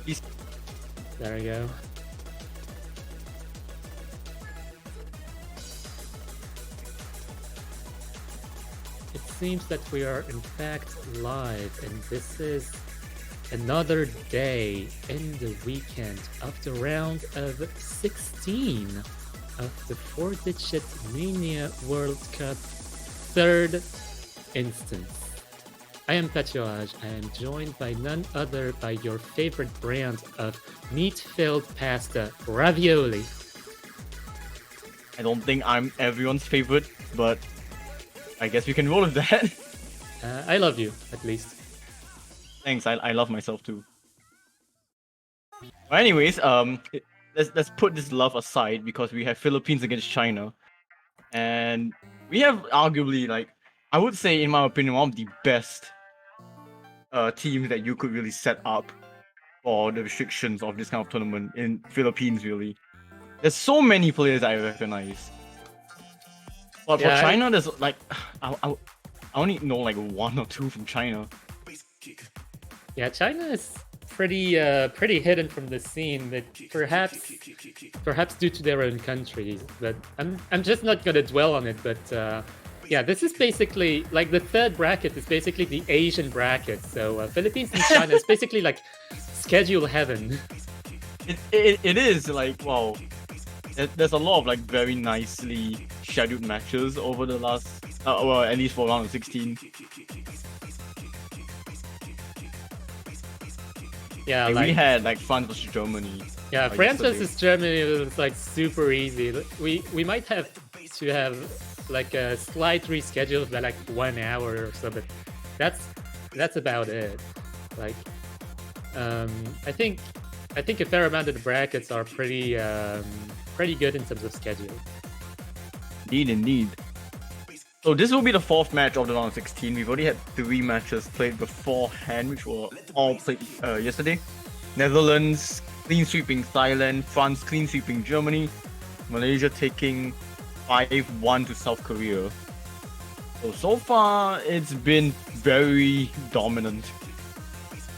Please. There we go. It seems that we are in fact live, and this is another day in the weekend of the round of 16 of the 4-digit Mania World Cup third instance. I am Petuaj. I am joined by none other by your favorite brand of meat-filled pasta, ravioli. I don't think I'm everyone's favorite, but I guess we can roll with that. I love you, at least. Thanks. I love myself too. But anyways, let's put this love aside because we have Philippines against China, and we have arguably, like, I would say, in my opinion, one of the best teams that you could really set up for the restrictions of this kind of tournament in Philippines. Really, there's so many players I recognize, but for China, there's like I only know like one or two from China. Yeah, China is pretty hidden from the scene, but perhaps due to their own countries. But I'm just not gonna dwell on it. But yeah, this is basically like the third bracket is basically the Asian bracket. So Philippines and China is basically like schedule heaven. It is like, wow. There's a lot of like very nicely scheduled matches over the last, well, at least for round of 16. Yeah, like we had like France versus Germany. Yeah, France versus Germany was like super easy. We might have to have like a slight reschedule by like 1 hour or so, but that's about it. Like, I think a fair amount of the brackets are pretty good in terms of schedule. Indeed. So this will be the fourth match of the round of 16. We've already had 3 matches played beforehand, which were all played yesterday. Netherlands clean sweeping Thailand, France clean sweeping Germany, Malaysia taking 5-1 to South Korea. So far it's been very dominant,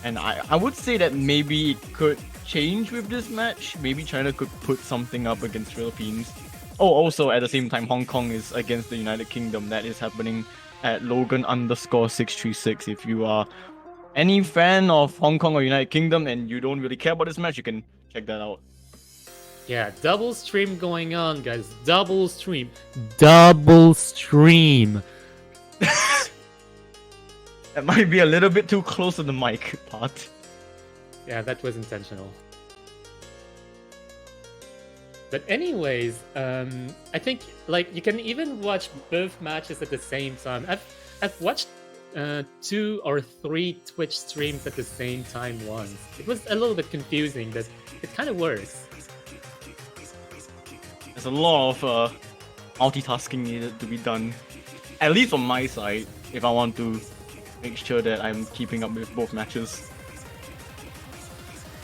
and I would say that maybe it could change with this match. Maybe China could put something up against Philippines. Oh, also at the same time, Hong Kong is against the United Kingdom. That is happening at Logan_636. If you are any fan of Hong Kong or United Kingdom and you don't really care about this match, you can check that out. Yeah, double stream going on, guys. Double stream. Double stream. That might be a little bit too close to the mic part. Yeah, that was intentional. But anyways, I think like you can even watch both matches at the same time. I've watched 2 or 3 Twitch streams at the same time once. It was a little bit confusing, but it kind of works. There's a lot of multitasking needed to be done, at least on my side, if I want to make sure that I'm keeping up with both matches.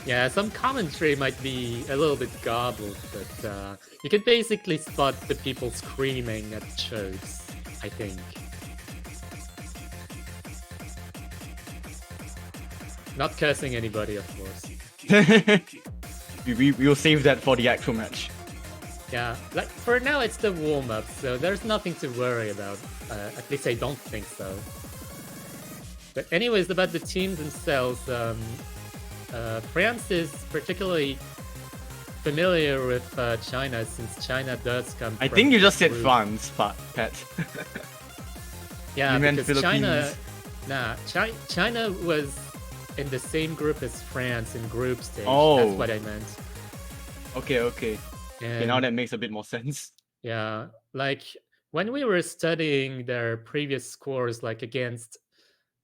Yeah, some commentary might be a little bit garbled, but you can basically spot the people screaming at shows, I think. Not cursing anybody, of course. We'll save that for the actual match. Yeah, like for now it's the warm-up, so there's nothing to worry about. At least I don't think so. But anyways, about the teams themselves, France is particularly familiar with China, since China does come. I think you just said France, Pat. Yeah, because Philippines. China was in the same group as France in group stage. Oh, that's what I meant. Okay. And, okay, now that makes a bit more sense. Yeah, like when we were studying their previous scores, like against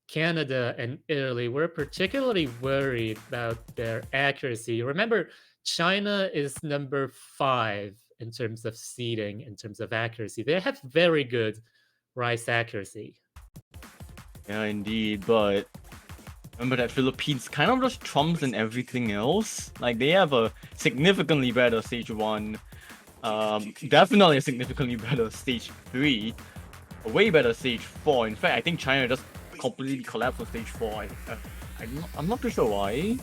Canada and Italy, we're particularly worried about their accuracy. Remember, China is number 5 in terms of seeding, in terms of accuracy. They have very good rice accuracy. Yeah, indeed, but remember that Philippines kind of just trumps in everything else. Like, they have a significantly better stage 1, definitely a significantly better stage 3, a way better stage 4. In fact, I think China just completely collapsed on stage 4. I'm not too sure why.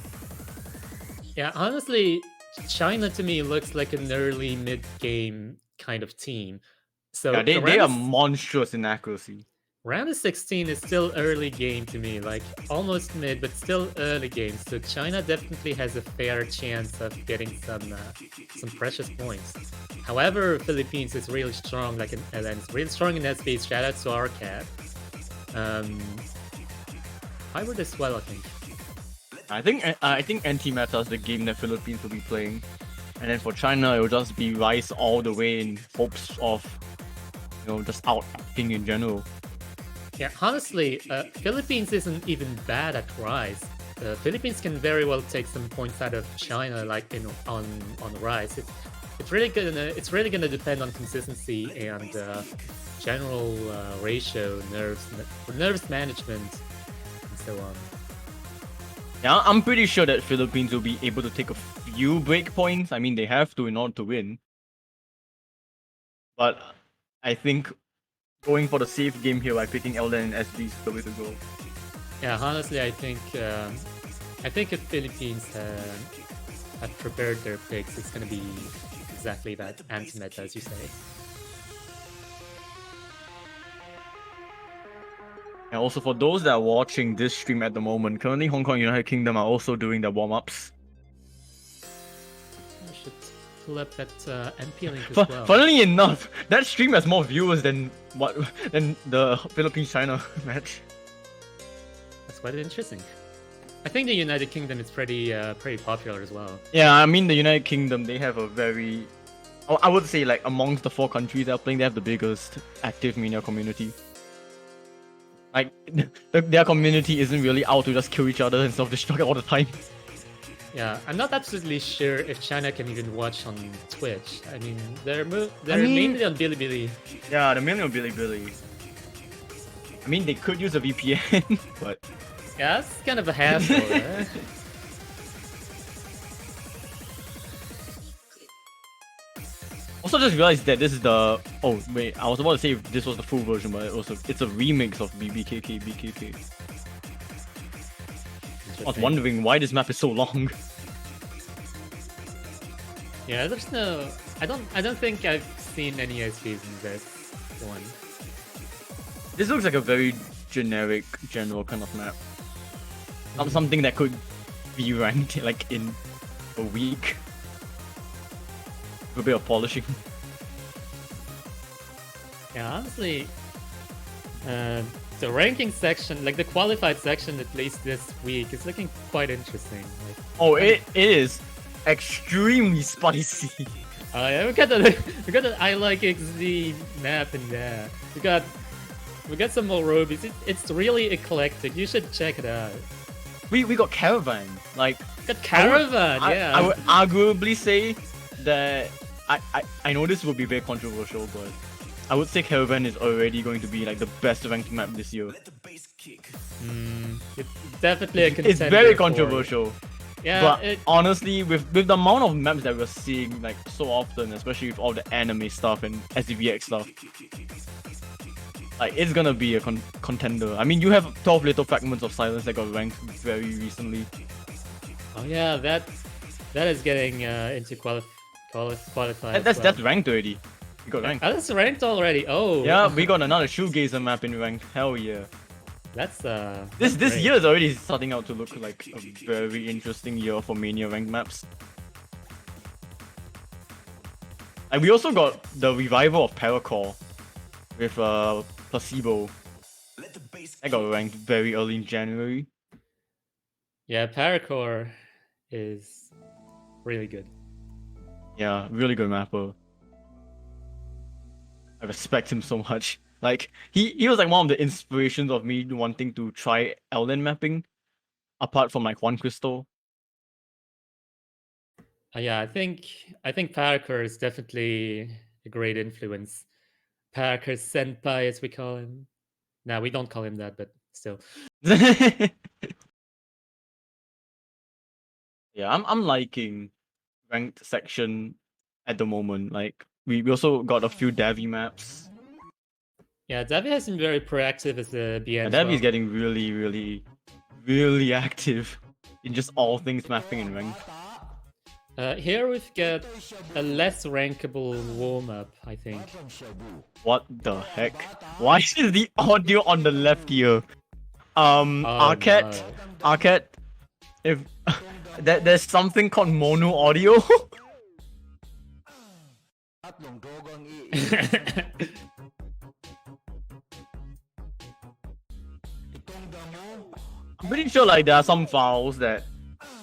Yeah, honestly, China to me looks like an early mid-game kind of team. So Yeah, the they are monstrous in accuracy. round of 16 is still early game to me, like almost mid, but still early game. So China definitely has a fair chance of getting some precious points. However, Philippines is really strong, like and it's really strong in SB. Shout out to our cat. Hybrid as well, I think. I think anti-meta is the game that Philippines will be playing, and then for China it will just be Rise all the way in hopes of, you know, just outacting in general. Yeah, honestly, Philippines isn't even bad at Rise. Philippines can very well take some points out of China, like on Rise. It's really gonna depend on consistency and general ratio, nerves management, and so on. Yeah, I'm pretty sure that Philippines will be able to take a few break points. I mean, they have to in order to win. But I think going for the safe game here by picking Elden and SB is the way to go. Yeah, honestly, I think if Philippines have prepared their picks, it's gonna be exactly that anti-meta, as you say. And also for those that are watching this stream at the moment, currently Hong Kong United Kingdom are also doing their warm-ups. I should pull up that MP link as well. Funnily enough, that stream has more viewers than the Philippines-China match. That's quite interesting. I think the United Kingdom is pretty popular as well. Yeah, I mean the United Kingdom, they have a very, I would say like amongst the 4 countries that are playing, they have the biggest active Mania community. Like their community isn't really out to just kill each other and self-destruct all the time. Yeah, I'm not absolutely sure if China can even watch on Twitch. I mean, they're mainly on Bilibili. Yeah, they're mainly on Bilibili. I mean, they could use a VPN, but yeah, it's kind of a hassle. Right? Also, just realized that this is the. Oh wait, I was about to say this was the full version, but it's a remix of BKK. I was wondering why this map is so long. Yeah, there's no. I don't think I've seen any SPs in this one. This looks like a very generic, general kind of map. Something that could be ranked like in a week. A bit of polishing. Yeah, honestly, the ranking section, like the qualified section, at least this week, is looking quite interesting. Like, oh, it is extremely spicy. Yeah, we got the I like XZ map in there. We got some more Robies. It's really eclectic. You should check it out. We got Caravan. Like got Caravan. I would arguably say that I know this will be very controversial, but I would say Caravan is already going to be like the best ranked map this year. It's definitely a contender. It's very controversial. Yeah, but honestly, with the amount of maps that we're seeing like so often, especially with all the anime stuff and SDVX stuff, like it's gonna be a contender. I mean, you have 12 Little Fragments of Silence that got ranked very recently. Oh yeah, that is getting into qualified. That's ranked already. We got ranked. Oh, that's ranked already. Oh. Yeah, we got another Shoegazer map in ranked. Hell yeah. That's this year is already starting out to look like a very interesting year for Mania ranked maps. And we also got the revival of Paracore with Placebo. That got ranked very early in January. Yeah, Paracore is really good. Yeah, really good mapper. I respect him so much. Like he was like one of the inspirations of me wanting to try Elden mapping, apart from like Juan Crystal. Yeah, I think Paracore is definitely a great influence. Paracore Senpai, as we call him. Nah, we don't call him that, but still. Yeah, I'm liking ranked section at the moment. Like we also got a few Davi maps. Yeah, Davi has been very proactive as the BN. Yeah, Davi's getting really active in just all things mapping and ranked. Here we've got a less rankable warm-up, I think. What the heck? Why is the audio on the left here? Arcade, no. Arcade. If there's something called mono audio. I'm pretty sure like there are some files that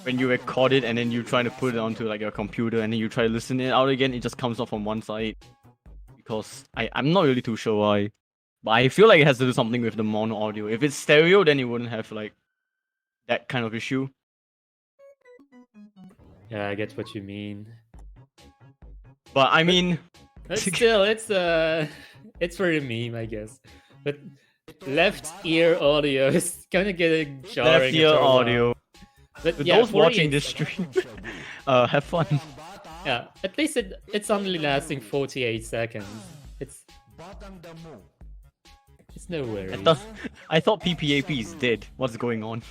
when you record it and then you try to put it onto like your computer and then you try to listen it out again, it just comes off on one side. Because I'm not really too sure why. But I feel like it has to do something with the mono audio. If it's stereo, then it wouldn't have like that kind of issue. Yeah, I get what you mean. But I mean, But still, it's for a meme, I guess. But left ear audio is kind of getting jarring. left ear after a while. audio. But For yeah, those watching 48 this stream, have fun. Yeah, at least it's only lasting 48 seconds. It's no worries. I thought PPAP is dead. What's going on?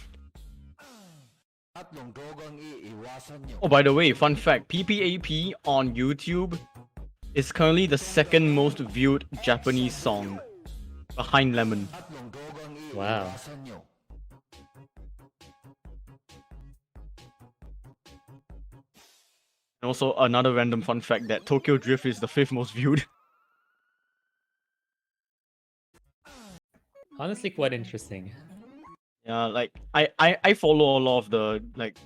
Oh, by the way, fun fact: PPAP on YouTube is currently the second most viewed Japanese song, behind Lemon. Wow. And also another random fun fact that Tokyo Drift is the 5th most viewed. Honestly, quite interesting. Yeah, like I follow a lot of the like,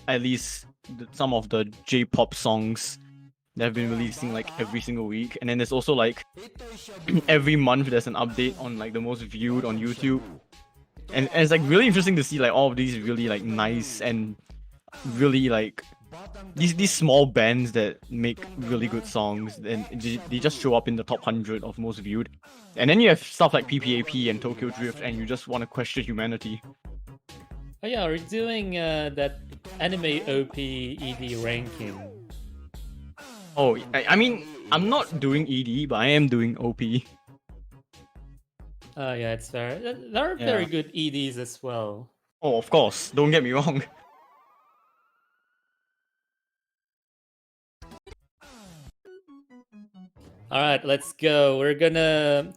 at least some of the J-pop songs that have been releasing like every single week, and then there's also like every month there's an update on like the most viewed on YouTube, and it's like really interesting to see like all of these really like nice and really like these small bands that make really good songs, and they just show up in the top 100 of most viewed. And then you have stuff like PPAP and Tokyo Drift, and you just want to question humanity. Oh yeah, we're doing that anime OP ED ranking. Oh, I mean, I'm not doing ED, but I am doing OP. Oh yeah, it's fair. There are very good EDs as well. Oh, of course. Don't get me wrong. All right, let's go. We're gonna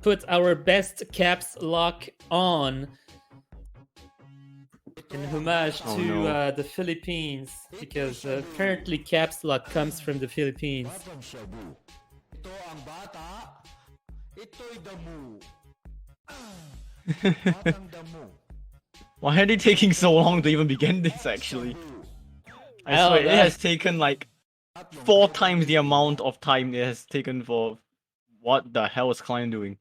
put our best caps lock on in homage to the Philippines, because apparently caps lock comes from the Philippines. Why are they taking so long to even begin this, actually? I swear, it has taken like 4 times the amount of time it has taken for... What the hell is Klein doing?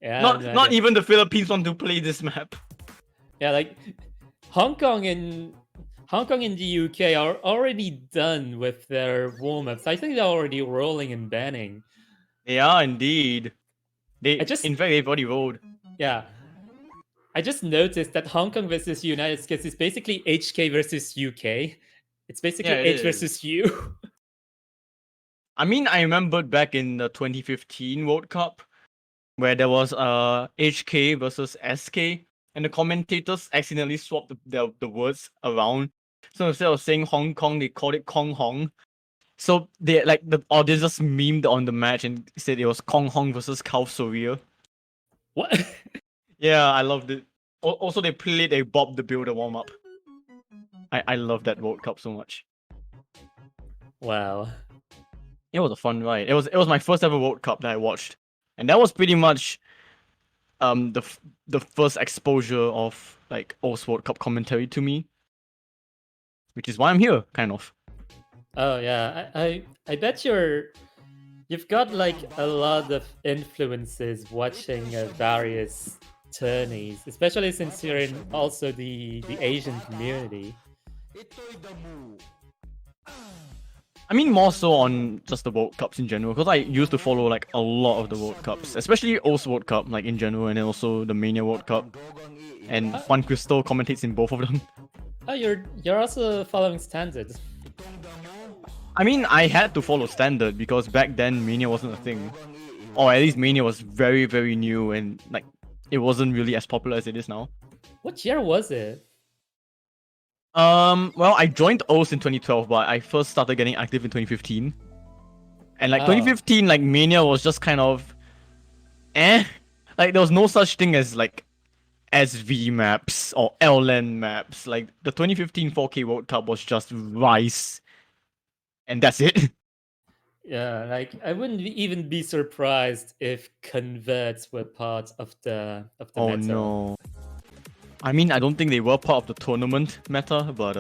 Yeah, not even the Philippines want to play this map. Yeah, like Hong Kong and the UK are already done with their warm-ups. I think they're already rolling and banning. They are indeed. In fact, they've already rolled. Yeah. I just noticed that Hong Kong versus United States is basically HK versus UK. It's basically H versus U. I mean, I remembered back in the 2015 World Cup where there was HK versus SK, and the commentators accidentally swapped the words around. So instead of saying Hong Kong, they called it Kong Hong. So they like the audience just memed on the match and said it was Kong Hong versus South Korea. What? Yeah, I loved it. Also, they played a Bob the Builder warm up. I love that World Cup so much. Wow. It was a fun ride. It was my first ever World Cup that I watched, and that was pretty much the first exposure of like O's World Cup commentary to me, which is why I'm here, kind of. Oh yeah, I bet you've got like a lot of influences watching various tourneys, especially since you're in also the Asian community. I mean, more so on just the World Cups in general, because I used to follow like a lot of the World Cups, especially O's World Cup, like in general, and then also the Mania World Cup. And Juan Crystal commentates in both of them. Oh, you're also following Standard. I mean, I had to follow Standard because back then Mania wasn't a thing, or at least Mania was very, very new, and like it wasn't really as popular as it is now. What year was it? Well, I joined OS in 2012, but I first started getting active in 2015. And like Oh. 2015, like Mania was just kind of, eh. Like there was no such thing as like SV maps or LN maps. Like the 2015 4K World Cup was just rice, and that's it. Yeah, like I wouldn't even be surprised if converts were part of the Oh meta. no. I mean, I don't think they were part of the tournament meta, but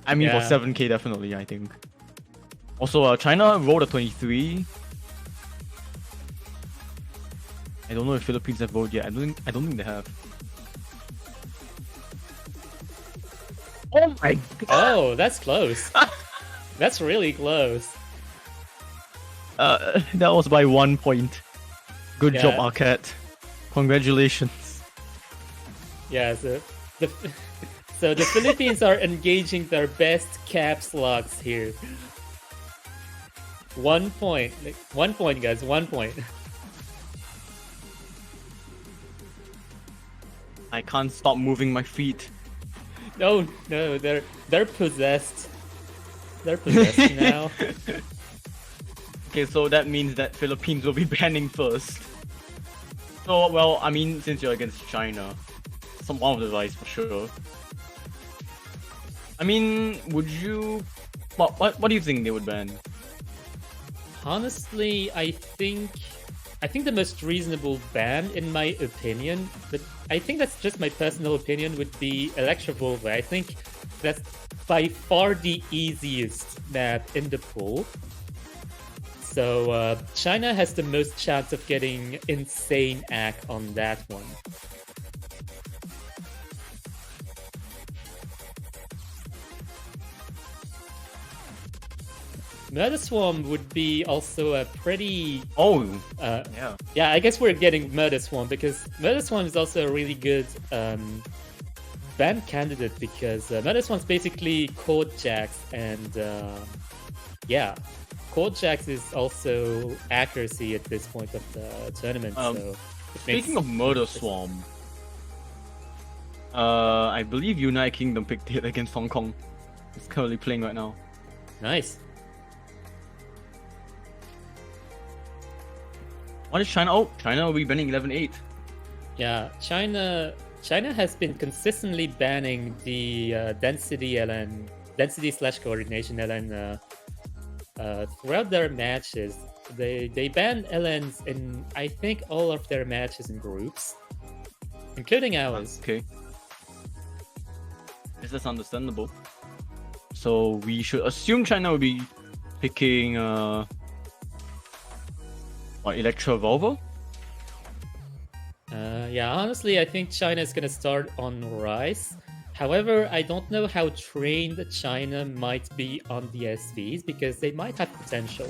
I mean, for Yeah. 7K definitely, I think. Also, China rolled a 23. I don't know if Philippines have rolled yet. I don't think they have. Oh my god! Oh, that's close. That's really close. That was by 1 point. Good job, Yeah. Arquette. Congratulations. Yeah, so the Philippines are engaging their best caps locks here. 1 point. Like, 1 point, guys. 1 point. I can't stop moving my feet. No, they're possessed. They're possessed now. Okay, so that means that Philippines will be banning first. So, well, I mean, since you're against China, one of the advice for sure. I mean, would you... What do you think they would ban? Honestly, I think the most reasonable ban, in my opinion, but I think that's just my personal opinion, would be Electrovolva. I think that's by far the easiest map in the pool. So China has the most chance of getting insane AC on that one. Murder Swarm would be also a pretty... yeah. Yeah, I guess we're getting Murder Swarm because Murder Swarm is also a really good ban candidate because Murder Swarm's basically Chord Jacks and yeah, Chord Jacks is also accuracy at this point of the tournament. So speaking of Murder Swarm, I believe United Kingdom picked it against Hong Kong. It's currently playing right now. Nice. What is China? Oh, China will be banning 11-8. Yeah, China has been consistently banning the density / coordination LN throughout their matches. They ban LNs in, I think, all of their matches in groups, including ours. Okay. This is understandable. So we should assume China will be picking Electro Volvo? Yeah, honestly, I think China is gonna start on Rice. However, I don't know how trained China might be on the SVs because they might have potential.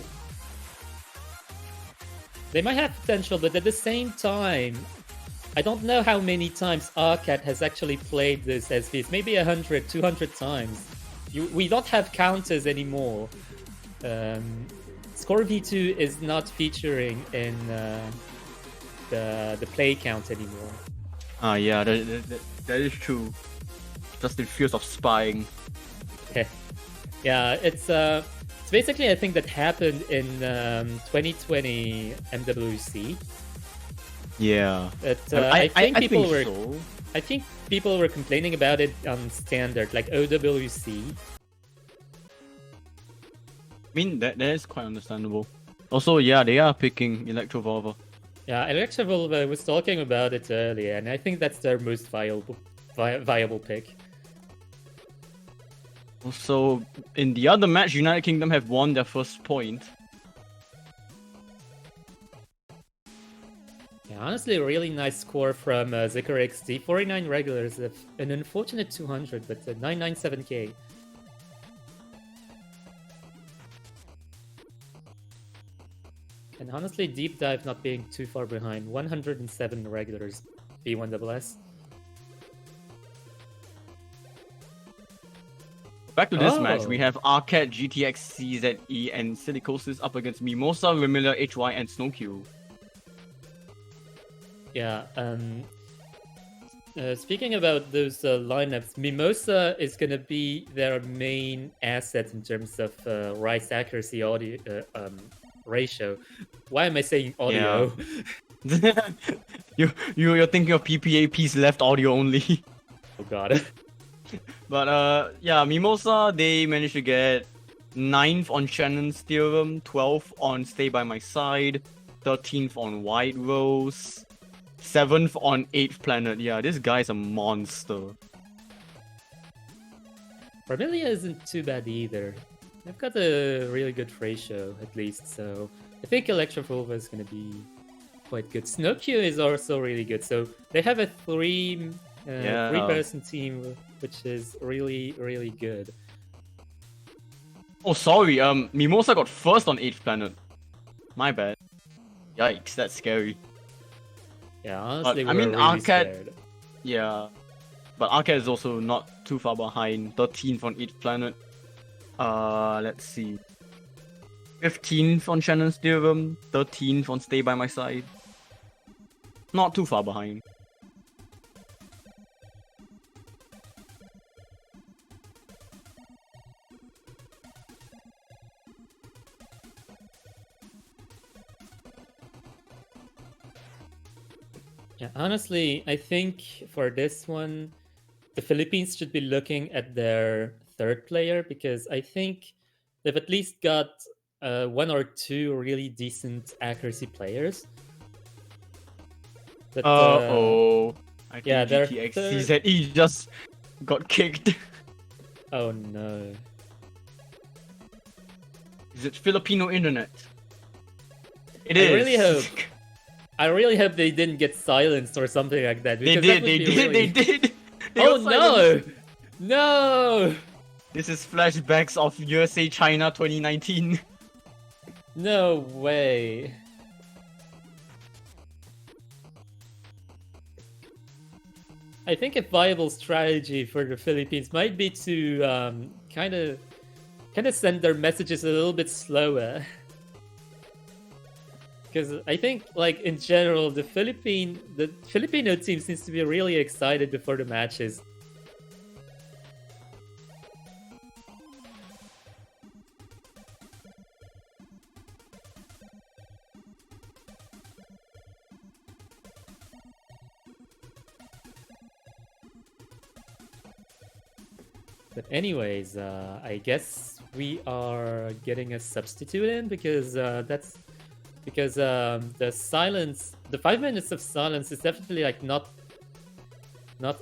They might have potential, but at the same time, I don't know how many times Arcat has actually played this SVs. Maybe 100, 200 times. We don't have counters anymore. Score V2 is not featuring in the play count anymore. Yeah, that is true. Just in fears of spying. Yeah, it's basically a thing that happened in 2020 MWC. Yeah. I think people were so. I think people were complaining about it on standard, like OWC. I mean, that is quite understandable. Also, yeah, they are picking Electrovolva. Yeah, Electrovolva was talking about it earlier, and I think that's their most viable pick. Also, in the other match, United Kingdom have won their first point. Yeah, honestly, a really nice score from Zikar XD. 49 regulars, an unfortunate 200, but 997k. And honestly, Deep Dive not being too far behind. 107 regulars, B1SS. Back to this match, we have Arcat, GTX, CZE, and Silicosis up against Mimosa, Remilla, HY, and Snowcube. Yeah, Speaking about those lineups, Mimosa is going to be their main asset in terms of rice accuracy audio ratio. Why am I saying audio? You're thinking of PPAP's left audio only. Oh god. But yeah, Mimosa, they managed to get 9th on Shannon's Theorem, 12th on Stay By My Side, 13th on White Rose, 7th on 8th Planet. Yeah, this guy's a monster. Vermilia isn't too bad either. They've got a really good ratio, at least, so I think Electrovulva is going to be quite good. Snowcue is also really good, so they have a three-person team, which is really, really good. Oh, sorry, Mimosa got 1st on 8th Planet. My bad. Yikes, that's scary. Yeah, honestly, I mean, really Arcade... scared. Yeah. But Arcade is also not too far behind. 13th on 8th Planet. Let's see. 15th on Shannon's Theorem. 13th on Stay By My Side. Not too far behind. Yeah, honestly, I think for this one, the Philippines should be looking at their third player because I think they've at least got 1 or 2 really decent accuracy players. But, I think yeah, their GTX just got kicked. Oh no. Is it Filipino internet? It is. I really hope they didn't get silenced or something like that. They did. Oh no! No! This is flashbacks of USA China 2019. No way. I think a viable strategy for the Philippines might be to kind of send their messages a little bit slower. Because I think, like, in general, the Filipino team seems to be really excited before the matches. But anyways, I guess we are getting a substitute in because the silence, the 5 minutes of silence is definitely like not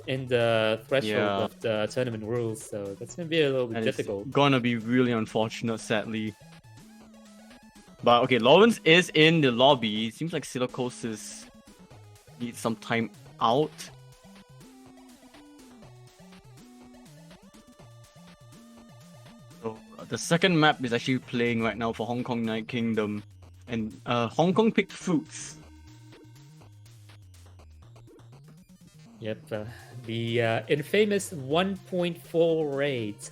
in the threshold of the tournament rules, so that's gonna be a little bit difficult. It's gonna be really unfortunate, sadly. But okay, Lawrence is in the lobby. It seems like Silicosis needs some time out. So the second map is actually playing right now for Hong Kong Night Kingdom. And Hong Kong picked Fruits. Yep, the infamous 1.4 rate.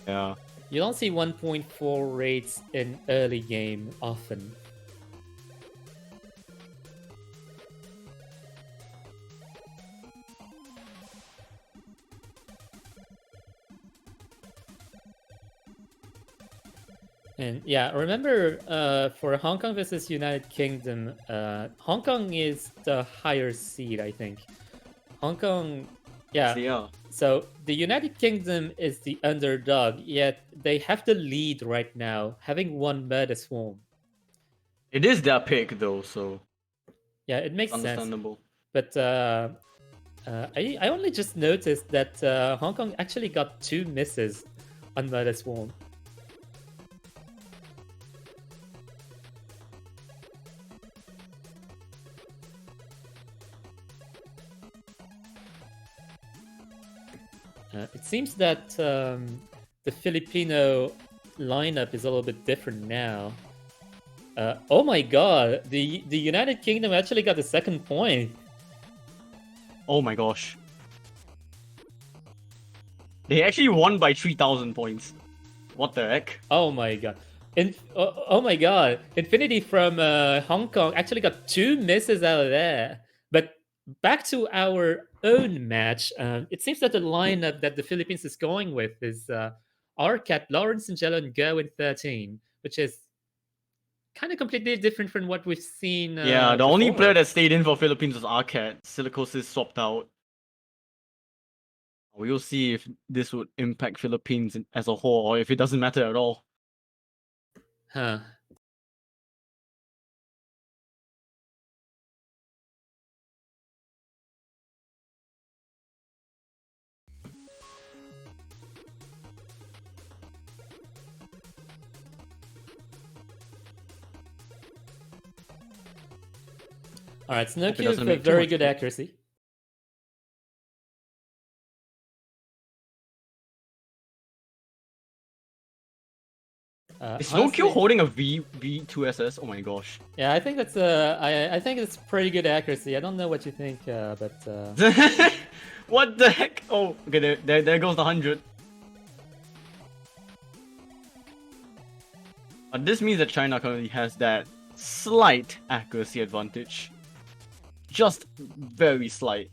Yeah. You don't see 1.4 rates in early game often. And yeah, remember for Hong Kong versus United Kingdom, Hong Kong is the higher seed, I think. Hong Kong, yeah. So the United Kingdom is the underdog, yet they have the lead right now, having won Murder Swarm. It is their pick though, so yeah, it makes understandable. Sense. But I only just noticed that Hong Kong actually got 2 misses on Murder Swarm. It seems that the Filipino lineup is a little bit different now. Oh my god, the United Kingdom actually got the 2nd point. Oh my gosh. They actually won by 3,000 points. What the heck? Oh my god. Oh my god. Infinity from Hong Kong actually got 2 misses out of there. But back to our own match. It seems that the lineup that the Philippines is going with is Arcat, Lawrence, Angelo, and Go in 13, which is kind of completely different from what we've seen Yeah, the only player before. that stayed in for Philippines was Arcat. Silicosis swapped out. We'll see if this would impact Philippines as a whole, or if it doesn't matter at all. Huh. All right, Hope it Snowcube doesn't with make too very much good sense. accuracy. Is Snowkill Honestly, holding a V2SS? Oh my gosh. yeah, I think that's I think it's pretty good accuracy. I don't know what you think, but What the heck? Oh, okay, there goes the 100. But this means that China currently has that slight accuracy advantage. Just very slight.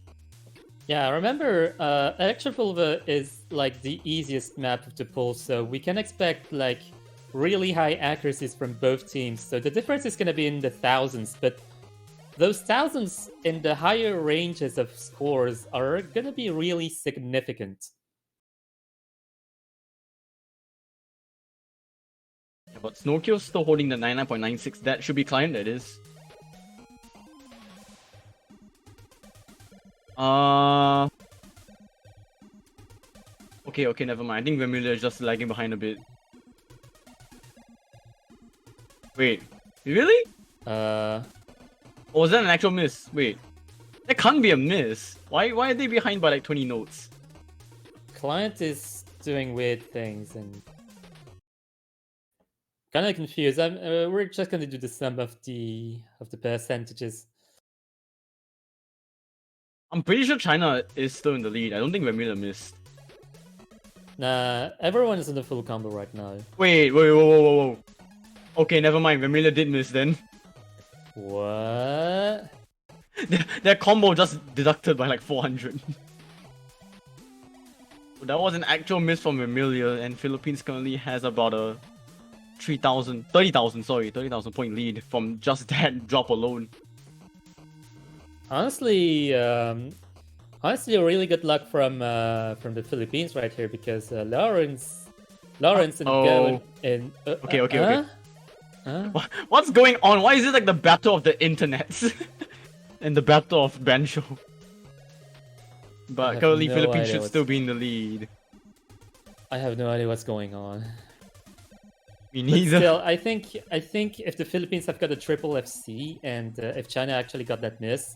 yeah, remember, Electropulver is like the easiest map to pull, so we can expect like really high accuracies from both teams. So the difference is going to be in the thousands, but those thousands in the higher ranges of scores are going to be really significant. Yeah, but Snowkill's still holding the 99.96. That should be climbed, that is. Okay, never mind. I think Vermilion is just lagging behind a bit. Wait, really? Or was that an actual miss? Wait, that can't be a miss. Why are they behind by like 20 notes? Client is doing weird things and kind of confused. We're just going to do the sum of the percentages. I'm pretty sure China is still in the lead. I don't think Vermilion missed. Nah, everyone is in the full combo right now. Wait, whoa. Okay, never mind. Vermilion did miss then. What? That combo just deducted by like 400. So that was an actual miss from Vermilion, and Philippines currently has about a 30,000 point lead from just that drop alone. Honestly, really good luck from the Philippines right here because Lawrence and Go and Okay. Huh? What's going on? Why is it like the battle of the internets and the battle of Bancho? But currently, no Philippines idea should what's- still be in the lead. I have no idea what's going on. Me But neither. still, I think if the Philippines have got a triple FC and if China actually got that miss,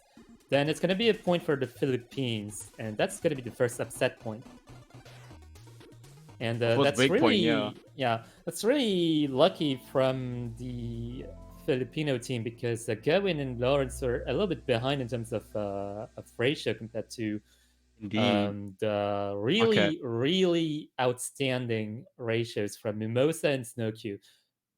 then it's gonna be a point for the Philippines, and that's gonna be the first upset point. And Of course, that's break really point, yeah. that's really lucky from the Filipino team because Gavin and Lawrence are a little bit behind in terms of ratio compared to Indeed. the really outstanding ratios from Mimosa and Snowcube.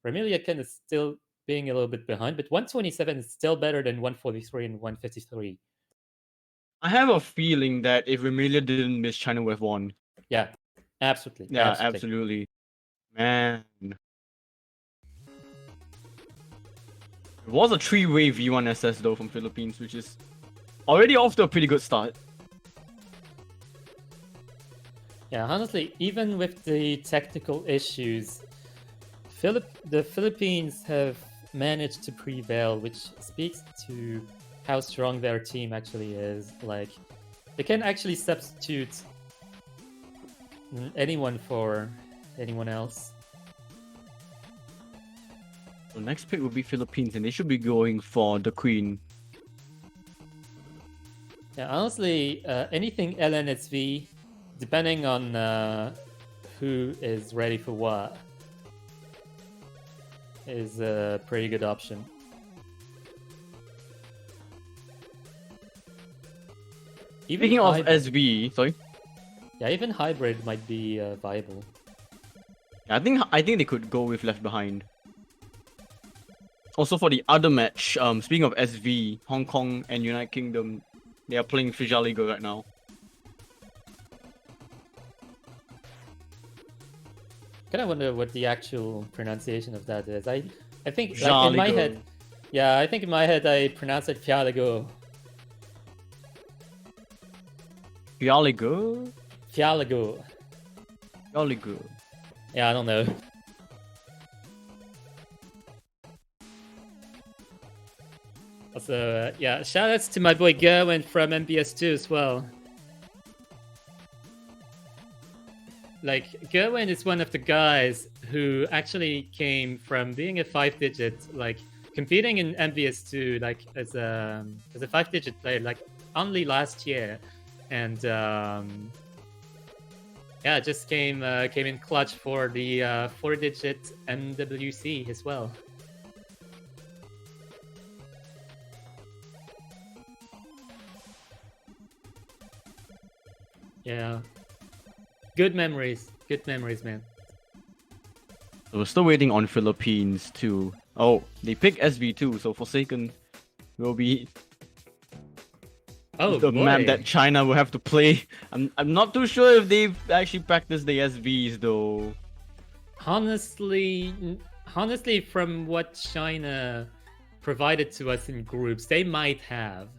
Remilia kind of still being a little bit behind, but 127 is still better than 143 and 153. I have a feeling that if Emilia didn't miss, China would have won. Yeah, absolutely. Yeah, absolutely. Man. It was a 3-way V1 SS though from Philippines, which is already off to a pretty good start. Yeah, honestly, even with the technical issues, the Philippines have managed to prevail, which speaks to how strong their team actually is. Like, they can actually substitute anyone for anyone else. So next pick would be Philippines, and they should be going for the Queen. Yeah, honestly, anything LNSV, depending on who is ready for what, is a pretty good option. Even Speaking of hybrid, SV, sorry. yeah, even hybrid might be viable. Yeah, I think they could go with Left Behind. Also for the other match, speaking of SV, Hong Kong and United Kingdom, They are playing Fijaligo right now. Kind of wonder what the actual pronunciation of that is. I think like in my Fijaligo. head, yeah, I think in my head I pronounce it Fialago. Fijaligo? Fialago. Fijaligo. Yeah, I don't know. Also, yeah, shoutouts to my boy Gerwin from MBS2 as well. Like, Gerwin is one of the guys who actually came from being a 5-digit, like, competing in MBS2, like, as a 5-digit player, like, only last year. And, yeah, just came in clutch for the 4-digit MWC as well. Yeah. Good memories, man. So we're still waiting on Philippines too. Oh, they pick SV2, so Forsaken will be Oh, the boy. map that China will have to play. I'm not too sure if they've actually practiced the SVs though. Honestly, from what China provided to us in groups, they might have.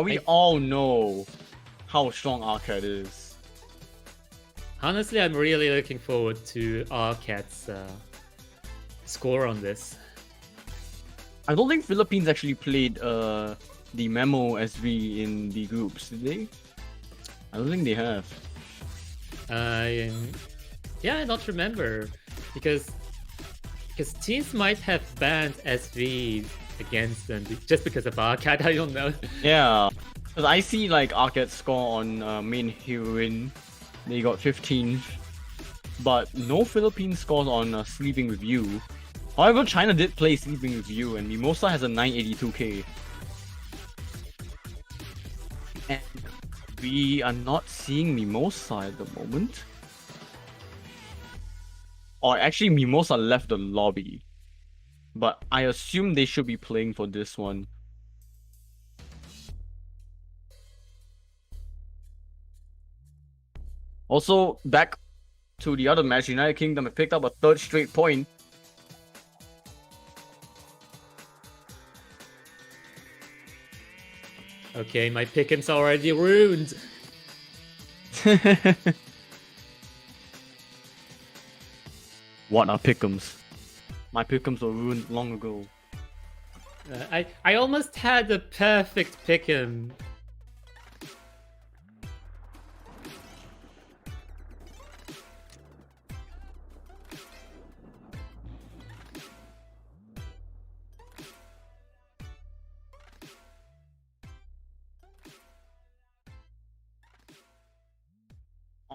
We all know how strong Arcade is. Honestly, I'm really looking forward to Arcat's score on this. I don't think Philippines actually played the Memo SV in the groups, did they? I don't think they have. Yeah, I don't remember because teams might have banned SV against them just because of Arcade. I don't know. Yeah, because I see like Arcade score on main heroine. They got 15th, but no Philippine scores on Sleeping with You. However, China did play Sleeping with You, and Mimosa has a 982k. And we are not seeing Mimosa at the moment. Or actually, Mimosa left the lobby. But I assume they should be playing for this one. Also, back to the other match, United Kingdom have picked up a third straight point. Okay, my pick'em's already ruined. What are pick'ems? My pick'ems were ruined long ago. I almost had the perfect pick'em.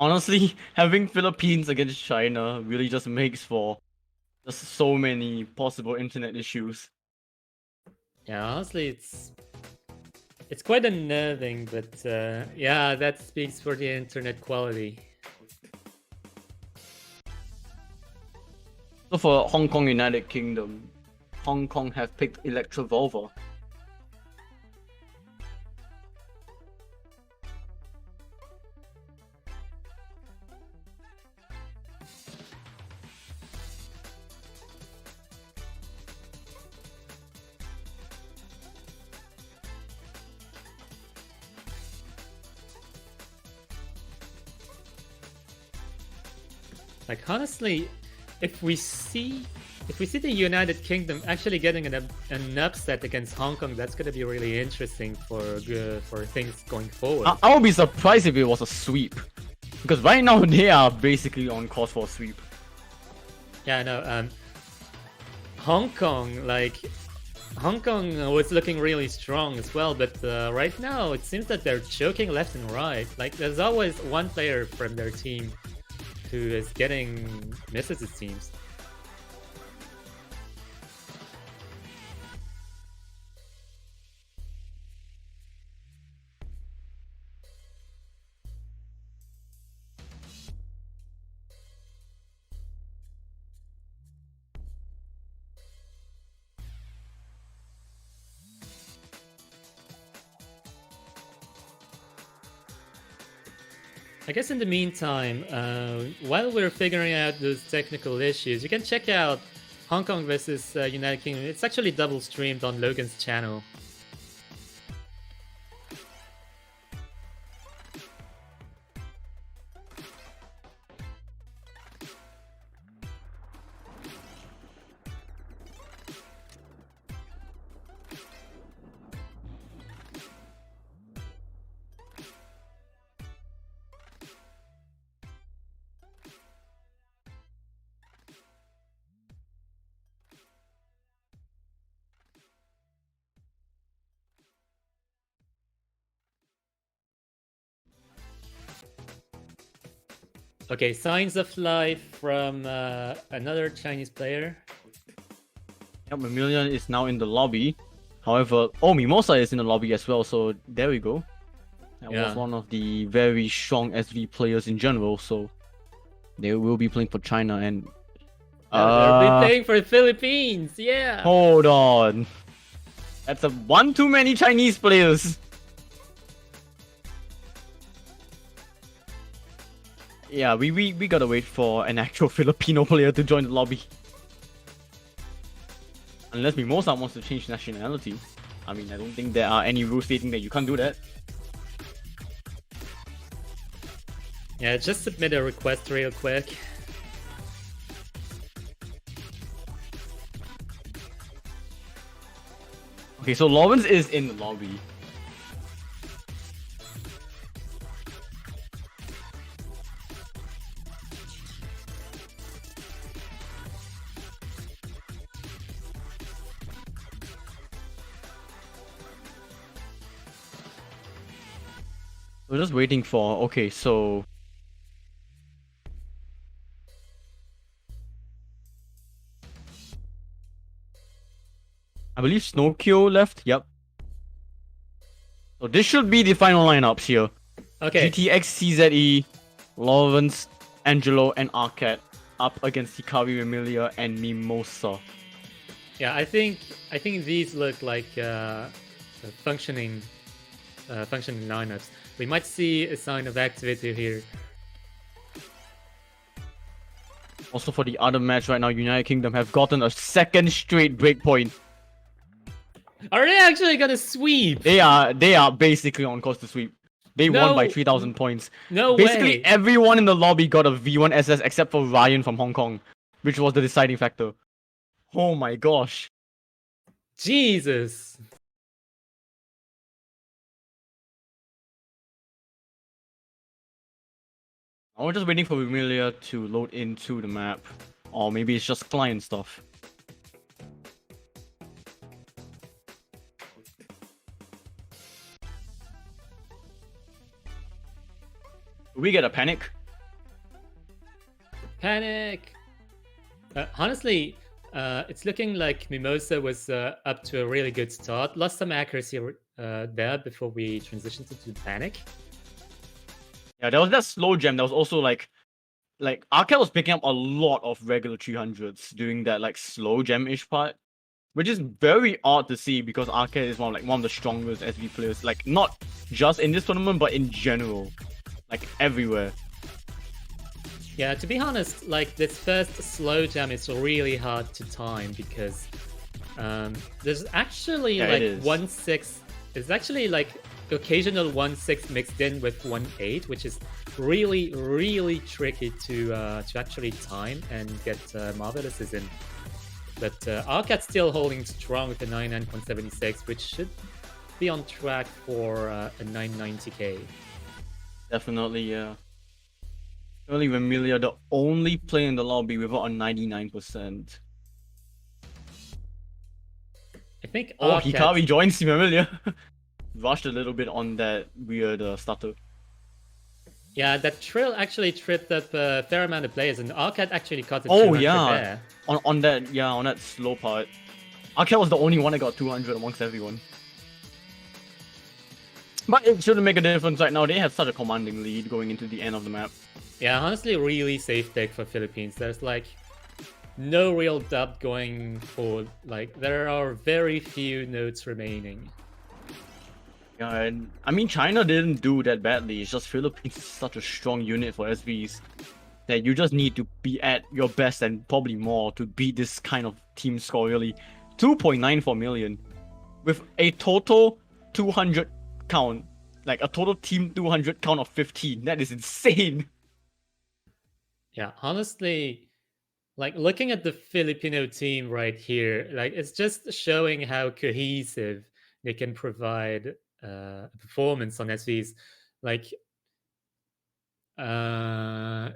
Honestly, having Philippines against China really just makes for just so many possible internet issues. Yeah, honestly, it's quite unnerving, but yeah, that speaks for the internet quality. So for Hong Kong United Kingdom, Hong Kong have picked Electrovolver. Like honestly, if we see the United Kingdom actually getting an upset against Hong Kong, that's gonna be really interesting for things going forward. I would be surprised if it was a sweep, because right now they are basically on course for a sweep. Yeah, I know. Hong Kong was looking really strong as well, but right now it seems that they're choking left and right. Like there's always one player from their team who is getting misses, it seems. I guess in the meantime, while we're figuring out those technical issues, you can check out Hong Kong versus United Kingdom. It's actually double streamed on Logan's channel. Okay, signs of life from another Chinese player. Yep, Mamillion is now in the lobby. However, Mimosa is in the lobby as well, so there we go. That was one of the very strong SV players in general, so they will be playing for China and... they'll be playing for the Philippines, yeah! Hold on. That's one too many Chinese players. Yeah, we gotta wait for an actual Filipino player to join the lobby. Unless Mimosa wants to change nationality. I mean, I don't think there are any rules stating that you can't do that. Yeah, just submit a request real quick. Okay, so Lawrence is in the lobby. We're just waiting for... Okay, so... I believe Snowkyo left, yep. So this should be the final lineups here. Okay. GTX, CZE, Lawrence, Angelo, and Arcade up against Hikari, Emilia, and Mimosa. Yeah, I think these look like functioning lineups. We might see a sign of activity here. Also for the other match right now, United Kingdom have gotten a second straight breakpoint. Are they actually gonna sweep? They are basically on course to sweep. They won by 3,000 points. No Basically, way. everyone in the lobby got a V1 SS except for Ryan from Hong Kong, which was the deciding factor. Oh my gosh. Jesus. I was just waiting for Emilia to load into the map. Or maybe it's just client stuff. We get a panic. Panic. Honestly, it's looking like Mimosa was up to a really good start. Lost some accuracy there before we transitioned into panic. Yeah, there was that slow gem. There was also like Arcade was picking up a lot of regular 300s during that like slow gem-ish part, which is very odd to see because Arcade is one of the strongest SV players. Like not just in this tournament, but in general, like everywhere. Yeah, to be honest, like this first slow jam is really hard to time because there's actually like 1/6. It's actually like occasional 1/6 mixed in with 1/8, which is really tricky to actually time and get Marvelouses in. But Arcade's still holding strong with a 99.76, which should be on track for a 990k. Definitely, yeah. Only Emilia, the only player in the lobby without a 99%. I think Hikari joins Emilia. Rushed a little bit on that weird stutter. Yeah, that trill actually tripped up a fair amount of players, and Arcade actually caught it. Oh yeah, there. on that slow part, Arcade was the only one that got 200 amongst everyone. But it shouldn't make a difference right now. They have such a commanding lead going into the end of the map. Yeah, honestly, really safe pick for Philippines. There's like no real doubt going forward. Like there are very few notes remaining. Yeah, and I mean China didn't do that badly. It's just Philippines is such a strong unit for SVs that you just need to be at your best and probably more to beat this kind of team score really. 2.94 million with a total 200 count, like a total team 200 count of 15. That is insane. Yeah, honestly, like looking at the Filipino team right here, like it's just showing how cohesive they can provide performance on SVs. Like, yeah,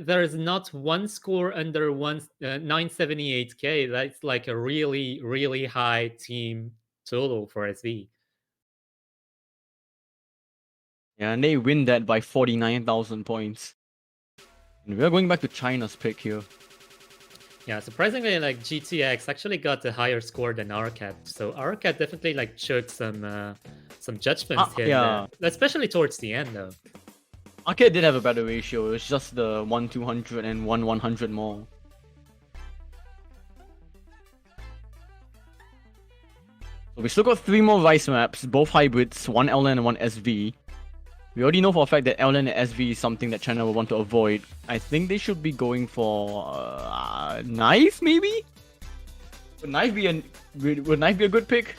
there is not one score under 978k. That's like a really, really high team total for SV. Yeah, and they win that by 49,000 points. And we're going back to China's pick here. Yeah, surprisingly, like GTX actually got a higher score than Arcat. So Arcat definitely like showed some judgments here, Yeah. especially towards the end though. Arcade did have a better ratio. It's just the 1/200 and 1/100 more. So we still got 3 more Vice maps, both hybrids, one LN and one SV. We already know for a fact that LN and SV is something that China will want to avoid. I think they should be going for knife, maybe? Would knife be a good pick?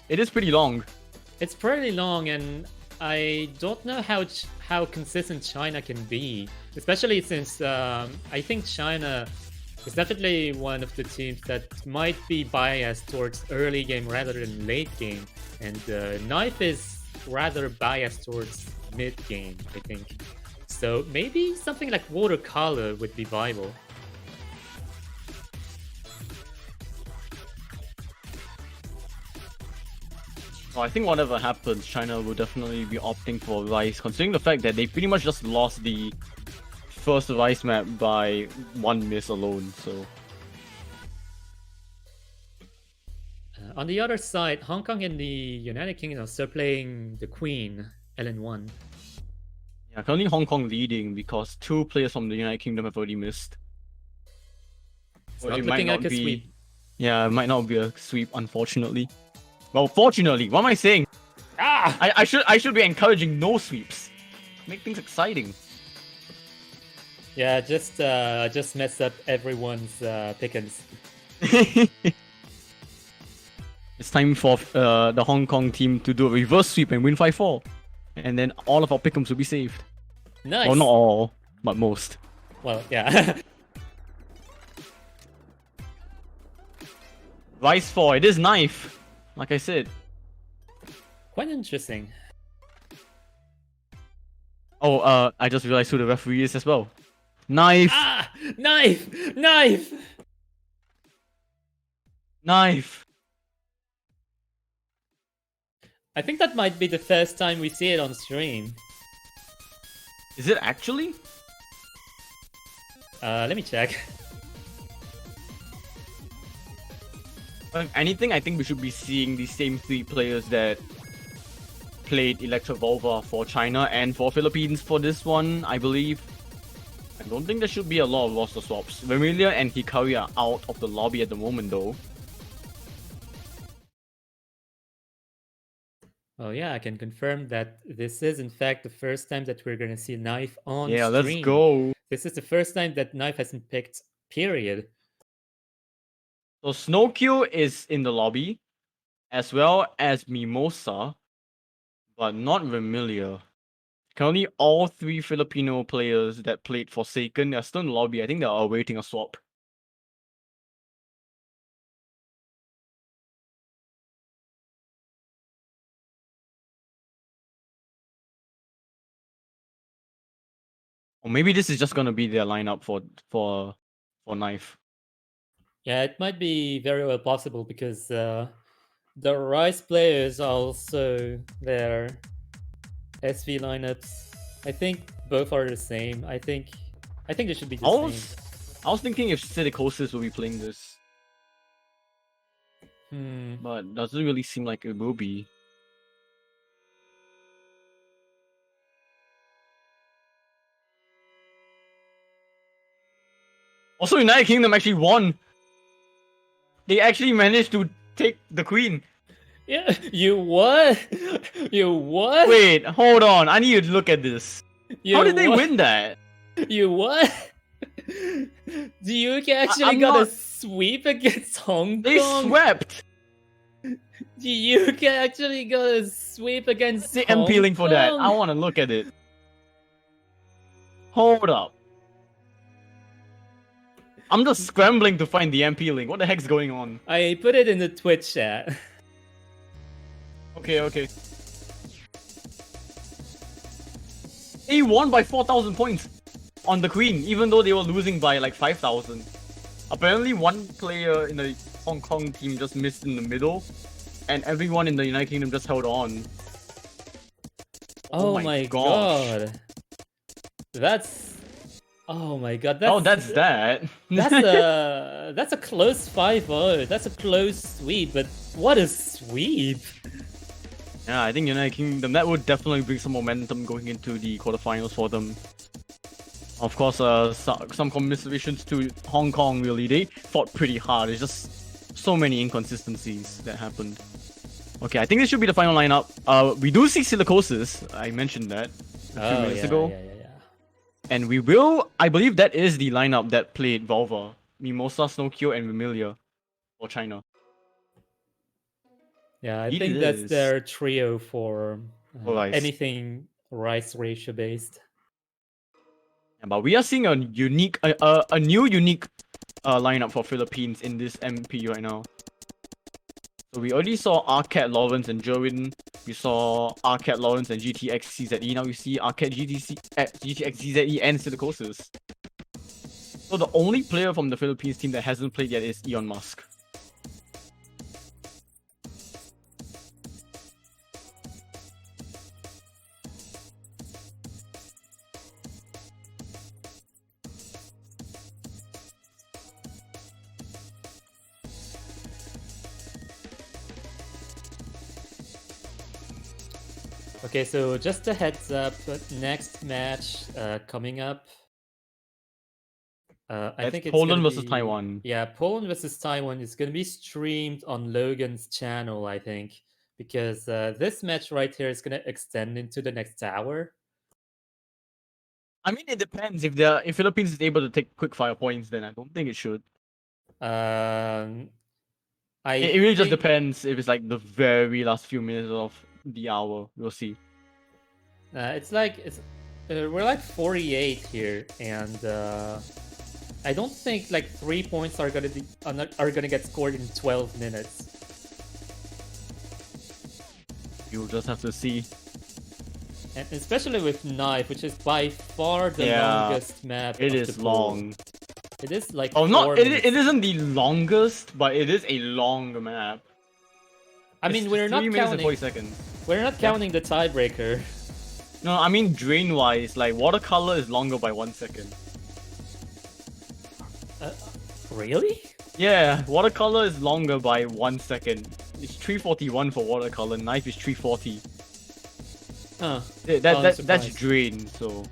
It is pretty long. It's pretty long, and I don't know how consistent China can be, especially since I think China is definitely one of the teams that might be biased towards early game rather than late game, and Knife is rather biased towards mid game, I think. So maybe something like Watercolor would be viable. Well, I think whatever happens, China will definitely be opting for Vice, considering the fact that they pretty much just lost the first Vice map by 1 miss alone, so... On the other side, Hong Kong and the United Kingdom are still playing the Queen, LN1. Yeah, currently Hong Kong leading because 2 players from the United Kingdom have already missed. It's not looking like a sweep. Yeah, it might not be a sweep, unfortunately. Well, fortunately, what am I saying? Ah! I should be encouraging no sweeps. Make things exciting. Yeah, just messed up everyone's pickings. It's time for the Hong Kong team to do a reverse sweep and win 5-4. And then all of our pick'ems will be saved. Nice. Well, not all, but most. Well, yeah. Vice 4, it is knife. Like I said. Quite interesting. Oh, I just realized who the referee is as well. Knife! Ah! Knife! Knife! Knife! I think that might be the first time we see it on stream. Is it actually? Let me check. If anything, I think we should be seeing the same 3 players that played Electrovolva for China and for Philippines for this one, I believe. I don't think there should be a lot of roster swaps. Vermilia and Hikari are out of the lobby at the moment though. Oh yeah, I can confirm that this is in fact the first time that we're gonna see Knife on Yeah, stream. let's go. This is the first time that Knife has been picked, period. So Snowkill is in the lobby, as well as Mimosa, but not Vermilia. Currently, all 3 Filipino players that played Forsaken are still in the lobby. I think they are awaiting a swap. Or maybe this is just gonna be their lineup for Knife. Yeah, it might be very well possible because the Rise players are also their SV lineups. I think both are the same. I think they should be the same. I was thinking if Silicosis will be playing this. But doesn't really seem like it will be. Also, United Kingdom actually won. They actually managed to take the queen. Yeah, you what? You what? Wait, hold on. I need to look at this. You How did they what? win that? You what? Do you actually I'm got a not- sweep against Hong They Kong? swept. Do you actually got a sweep against The Hong MP link for that. I Kong? want to look at it. Hold up. I'm just scrambling to find the MP link. What the heck's going on? I put it in the Twitch chat. Okay, okay. They won by 4,000 points on the Queen, even though they were losing by like 5,000. Apparently, one player in the Hong Kong team just missed in the middle, and everyone in the United Kingdom just held on. Oh, my god. That's... Oh my god, that's... Oh, that's that. That's a close 5-0. That's a close sweep, but what a sweep! Yeah, I think United Kingdom, that would definitely bring some momentum going into the quarterfinals for them. Of course, some commiserations to Hong Kong, really. They fought pretty hard. It's just so many inconsistencies that happened. Okay, I think this should be the final lineup. We do see Silicosis. I mentioned that a few minutes ago. Yeah. And we will... I believe that is the lineup that played Volva, Mimosa, Snowkyo, and Vermilia for China. Yeah, I It think that's is. their trio for Rice. anything rice ratio based. Yeah, but we are seeing a unique, a new unique lineup for Philippines in this MP right now. So we already saw Arcade Lawrence and Jerwin. We saw Arcade Lawrence and GTX CZE. Now we see Arcade GTX CZE and Silicosis. So the only player from the Philippines team that hasn't played yet is Elon Musk. Okay, so just a heads up, next match coming up. I think it's Poland gonna versus be- Taiwan. Yeah, Poland versus Taiwan is gonna be streamed on Logan's channel, I think, because this match right here is gonna extend into the next hour. I mean, it depends. If Philippines is able to take quick fire points, then I don't think it should. It It really just depends if it's like the very last few minutes of the hour. We'll see. It's like we're like 48 here, and I don't think like 3 points are gonna get scored in 12 minutes. You'll just have to see. And especially with Knife, which is by far the longest map. It of is the pool. long. It is like Oh, 4 not it minutes. isn't the longest, but it is a long map. I mean, It's we're not 3 minutes and counting. 40 seconds. We're not counting the tiebreaker. No, I mean drain wise, like watercolor is longer by 1 second. Really? Yeah, watercolor is longer by 1 second. It's 341 for watercolor. Knife is 340. Huh. That's surprised. drain, so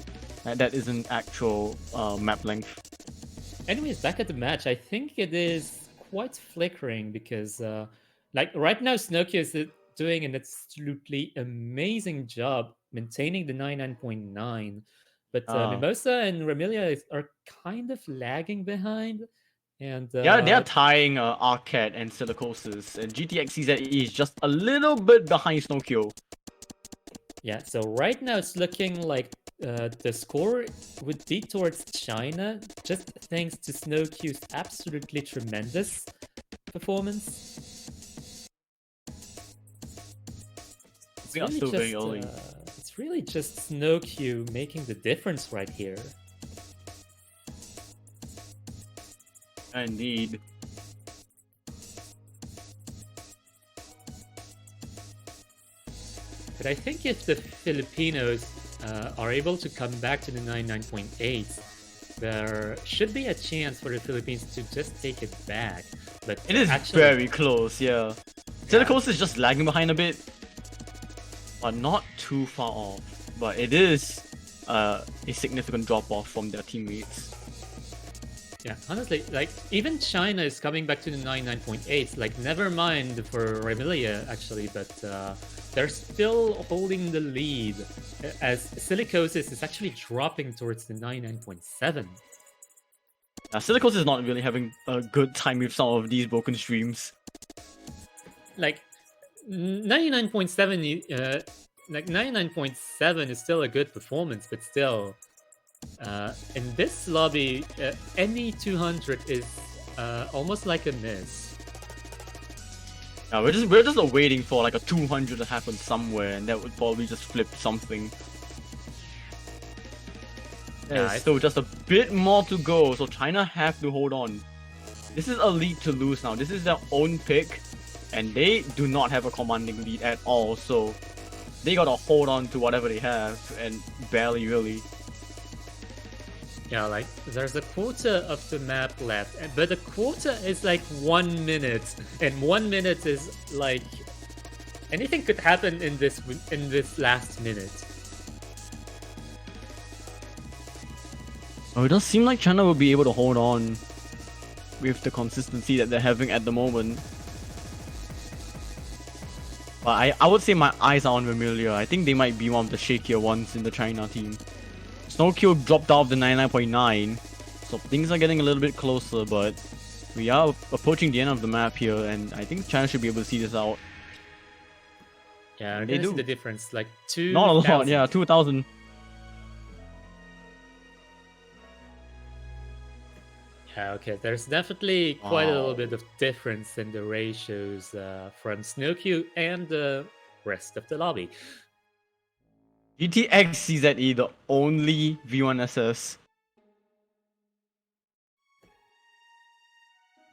that isn't actual map length. Anyways, back at the match, I think it is quite flickering because, like, right now, Snokio is doing an absolutely amazing job maintaining the 99.9, but Mimosa and Remilia are kind of lagging behind. And Yeah, they're tying Arcade and Silicosis, and GTX CZE is just a little bit behind Snowkyo. Yeah, so right now it's looking like the score would be towards China, just thanks to Snowq's absolutely tremendous performance. We are still very early. It's really just Snowq making the difference right here. Indeed. But I think if the Filipinos are able to come back to the 99.8, there should be a chance for the Philippines to just take it back. But It is actually, very close, yeah. Silicosis is just lagging behind a bit, but not too far off. But it is a significant drop off from their teammates. Yeah, honestly, like even China is coming back to the 99.8. Like never mind for Remilia actually, but they're still holding the lead as Silicosis is actually dropping towards the 99.7. Silicos is not really having a good time with some of these broken streams. Like 99.7, like 99.7 is still a good performance, but still, in this lobby, any 200 is almost like a miss. Yeah, we're just waiting for like a 200 to happen somewhere, and that would probably just flip something. There's still just a bit more to go, so China have to hold on. This is a lead to lose now. This is their own pick, and they do not have a commanding lead at all, so they gotta hold on to whatever they have, and barely really. Yeah, like there's a quarter of the map left, but the quarter is like 1 minute, and 1 minute is like anything could happen in this last minute. Oh, it does seem like China will be able to hold on with the consistency that they're having at the moment. But I would say my eyes are on Vermilion. I think they might be one of the shakier ones in the China team. Snowkill dropped off the 99.9, so things are getting a little bit closer, but we are approaching the end of the map here, and I think China should be able to see this out. Yeah, they do. See the difference, like 2,000. Not a lot, yeah, 2,000. Yeah, okay, there's definitely quite a little bit of difference in the ratios from Snowkill and the rest of the lobby. GTX CZE, the only V1SS.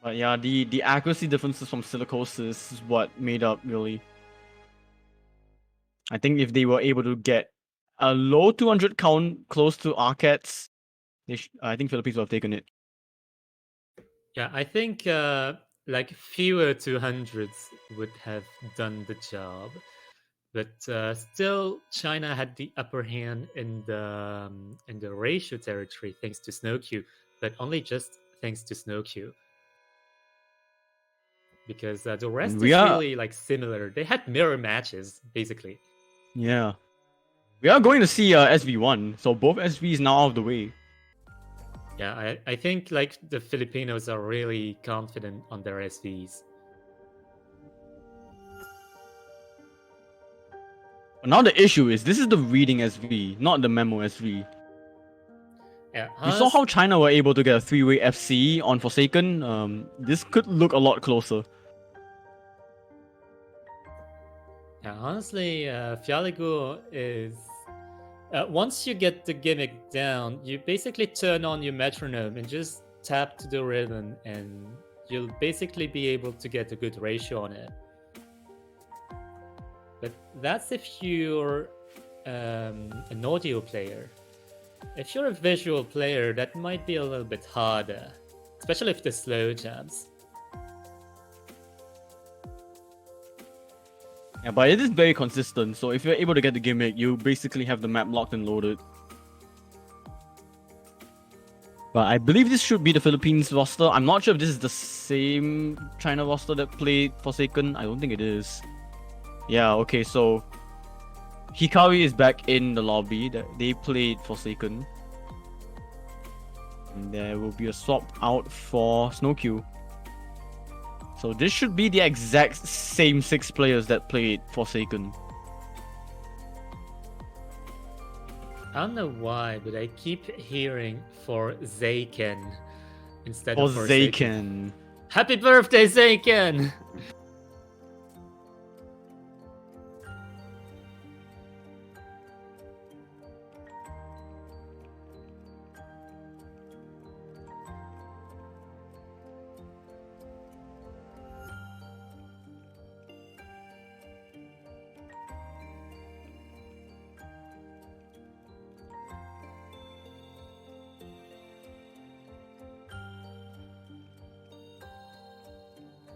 But yeah, the accuracy differences from Silicosis is what made up, really. I think if they were able to get a low 200 count close to Arcats, I think Philippines would have taken it. Yeah, I think like fewer 200s would have done the job. But still, China had the upper hand in the ratio territory thanks to Snowkill, but only just thanks to Snowkill. Because the rest is really like similar. They had mirror matches, basically. Yeah. We are going to see SV1, so both SVs now out of the way. Yeah, I think like the Filipinos are really confident on their SVs. Now the issue is, this is the reading SV, not the memo SV. Yeah, we saw how China were able to get a 3-way FC on Forsaken. This could look a lot closer. Yeah, honestly, Fialigo is... once you get the gimmick down, you basically turn on your metronome and just tap to the rhythm, and you'll basically be able to get a good ratio on it. But that's if you're an audio player. If you're a visual player, that might be a little bit harder, especially if the slow jams. Yeah, but it is very consistent, so if you're able to get the gimmick, you basically have the map locked and loaded. But I believe this should be the Philippines roster. I'm not sure if this is the same China roster that played Forsaken. I don't think it is. Yeah, okay, so Hikari is back in the lobby. They played Forsaken. And there will be a swap out for Snowkill. So this should be the exact same 6 players that played Forsaken. I don't know why, but I keep hearing for Zayken instead of Forsaken. Happy birthday, Zayken!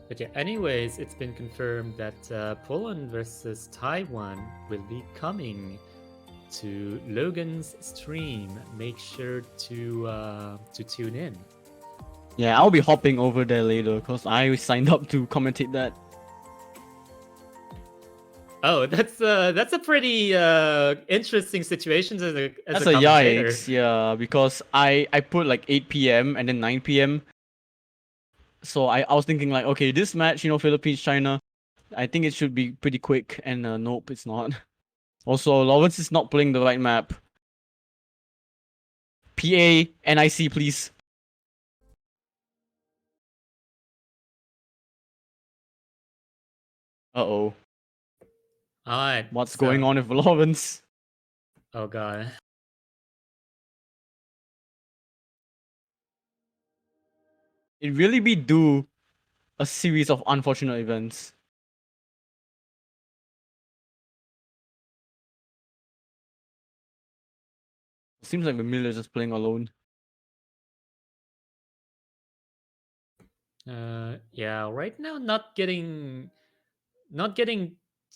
But yeah, anyways, it's been confirmed that Poland versus Taiwan will be coming to Logan's stream. Make sure to tune in. Yeah, I'll be hopping over there later because I signed up to commentate that. Oh, that's a pretty interesting situation as That's a a commentator. yikes, yeah, because I put like 8 p.m. and then 9 p.m. So I was thinking like, okay, this match, Philippines, China, I think it should be pretty quick, and nope, it's not. Also, Lawrence is not playing the right map. PA, NIC, please. Uh-oh. Alright. What's going on with Lawrence? Oh god. It really be due a series of unfortunate events. Seems like Vermilion is just playing alone. Yeah, right now not getting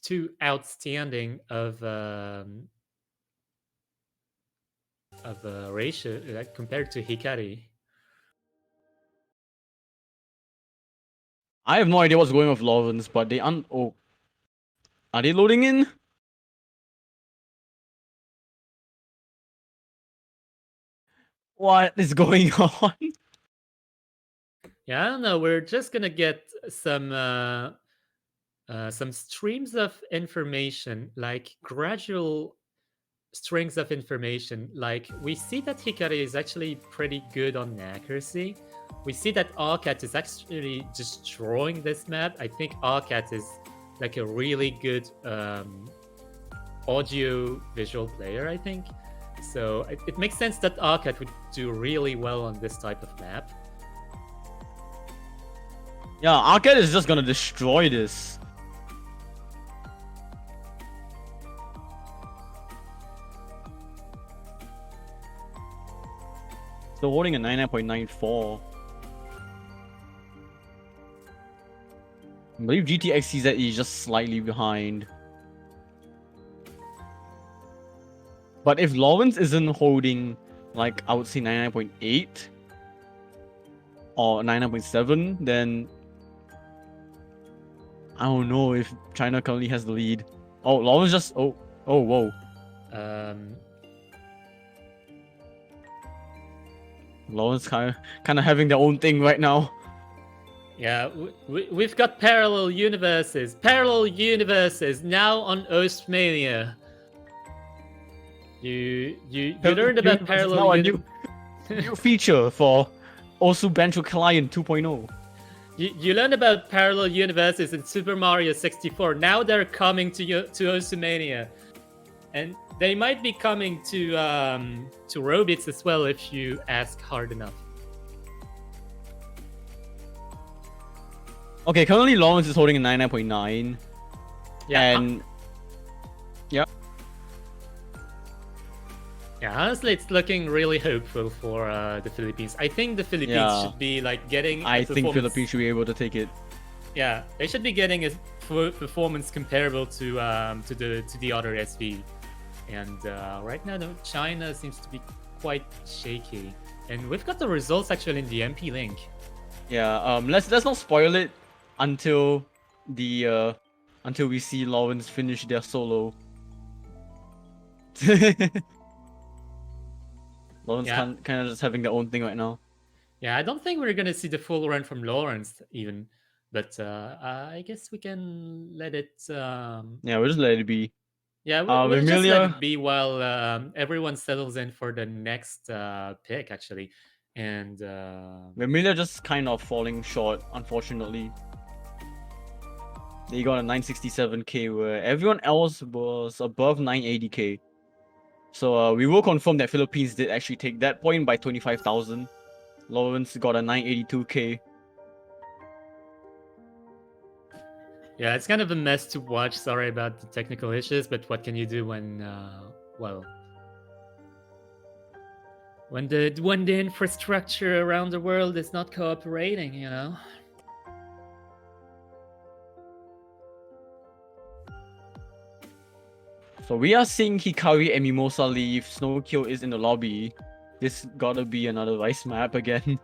too outstanding of a ratio compared to Hikari. I have no idea what's going on with Lawrence, but they oh. Are they loading in? What is going on? Yeah, I don't know. We're just gonna get some streams of information, like gradual strings of information. Like we see that Hikari is actually pretty good on accuracy. We see that Arcat is actually destroying this map. I think Arcat is like a really good audio visual player, I think. So it makes sense that Arcat would do really well on this type of map. Yeah, Arcade is just gonna destroy this. Still holding a 99.94. I believe GTXCZ is just slightly behind. But if Lawrence isn't holding, like, I would say 99.8 or 99.7, then I don't know if China currently has the lead. Oh, Lawrence just... Oh, whoa. Lawrence kind of having their own thing right now. Yeah, we've got parallel universes. Parallel universes now on Ostmania. You learned about parallel universes. New feature for Osu Bancho Client 2.0. You learned about parallel universes in Super Mario 64. Now they're coming to Osumania, and they might be coming to Robits as well if you ask hard enough. Okay, currently Lawrence is holding a 99.9. Yeah. And yeah. Yeah, honestly, it's looking really hopeful for the Philippines. I think the Philippines should be like getting. I think Philippines should be able to take it. Yeah, they should be getting a performance comparable to the other SV, and right now China seems to be quite shaky. And we've got the results actually in the MP link. Yeah. Let's not spoil it until the until we see Lawrence finish their solo. Lawrence kind of just having their own thing right now. Yeah, I don't think we're gonna see the full run from Lawrence even, but I guess we can let it. Yeah, we'll just let it be. Yeah, we'll just let it be while everyone settles in for the next pick, actually. And Vermilion just kind of falling short, unfortunately. They got a 967k where everyone else was above 980k. So we will confirm that Philippines did actually take that point by 25,000. Lawrence got a 982k. Yeah, it's kind of a mess to watch. Sorry about the technical issues, but what can you do when, well, when the infrastructure around the world is not cooperating, you know? So we are seeing Hikari and Mimosa leave. Snowkill is in the lobby. This gotta be another Vice map again.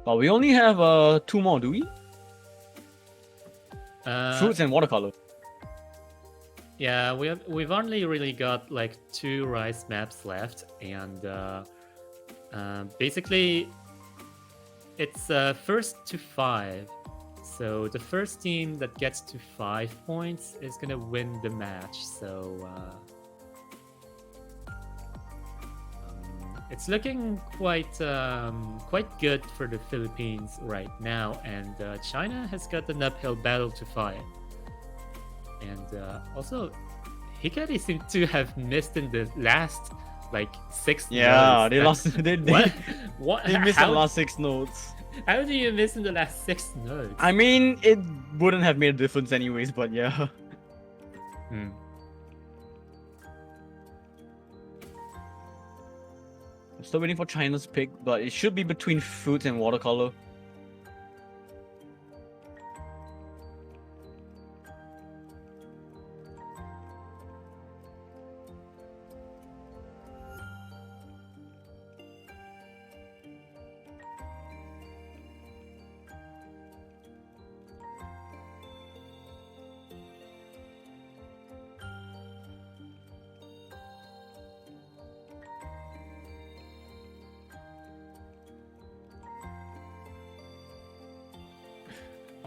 But we only have 2 more, do we? Fruits and watercolor. Yeah, we've only really got like 2 rice maps left, and basically it's first to 5. So the first team that gets to 5 points is gonna win the match. So it's looking quite good for the Philippines right now, and China has got an uphill battle to fight. And also, Hikari seemed to have missed in the last like 6 Yeah, nodes. they lost. They What? they missed the last 6 nodes. How do you miss in the last 6 nodes? I mean, it wouldn't have made a difference anyways, but yeah. Hmm. I'm still waiting for China's pick, but it should be between fruits and watercolor.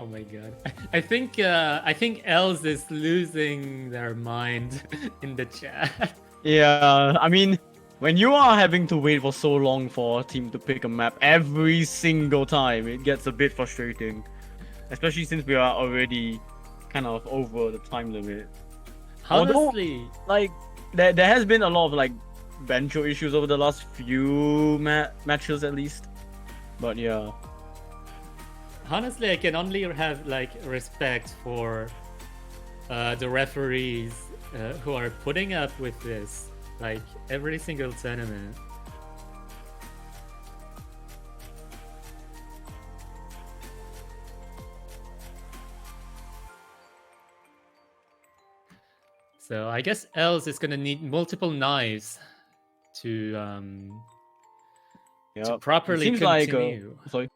Oh my god. I think Els is losing their mind in the chat. Yeah, I mean, when you are having to wait for so long for a team to pick a map every single time, it gets a bit frustrating. Especially since we are already kind of over the time limit. Honestly, although, like, there has been a lot of like bencho issues over the last few matches at least. But yeah. Honestly, I can only have like respect for the referees who are putting up with this like every single tournament. So I guess Els is gonna need multiple knives to properly seems continue. like sorry.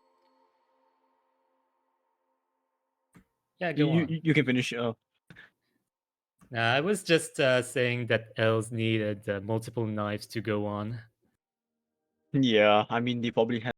Yeah, go on. You can finish. I was just saying that Els needed multiple knives to go on. Yeah, I mean they probably have.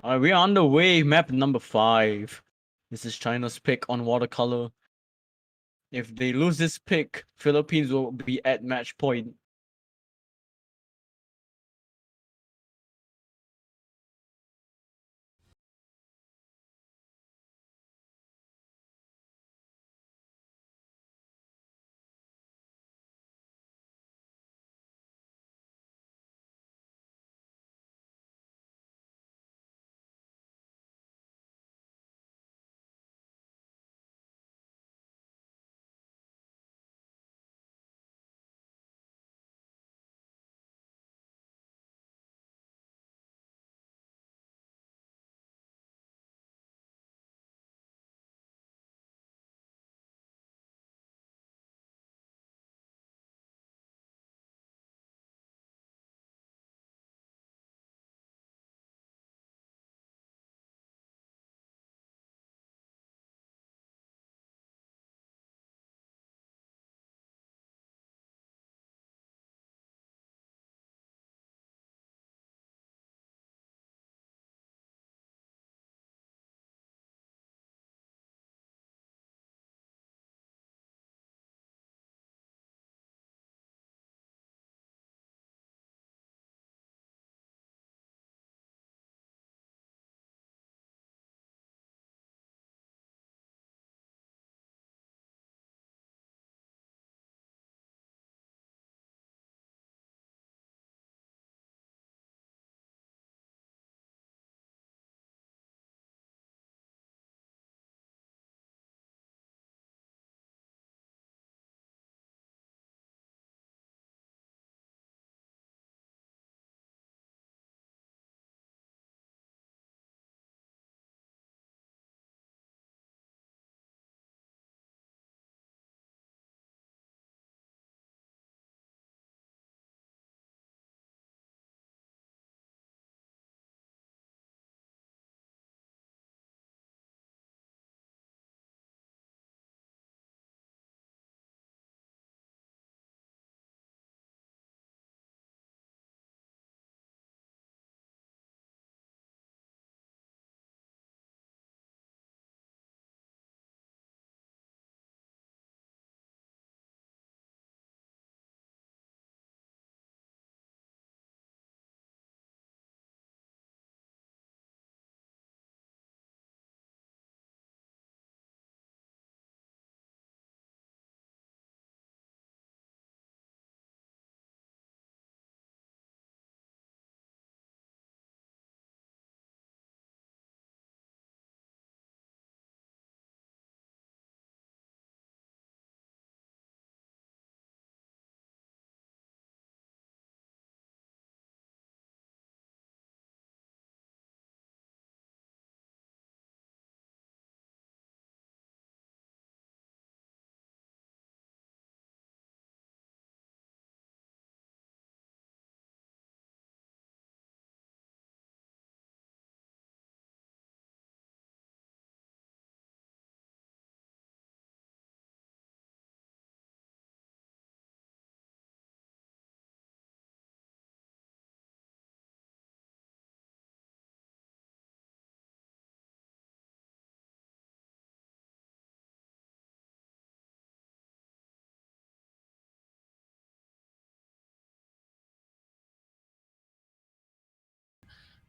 Alright, we're on the way. Map number 5. This is China's pick on watercolor. If they lose this pick, Philippines will be at match point.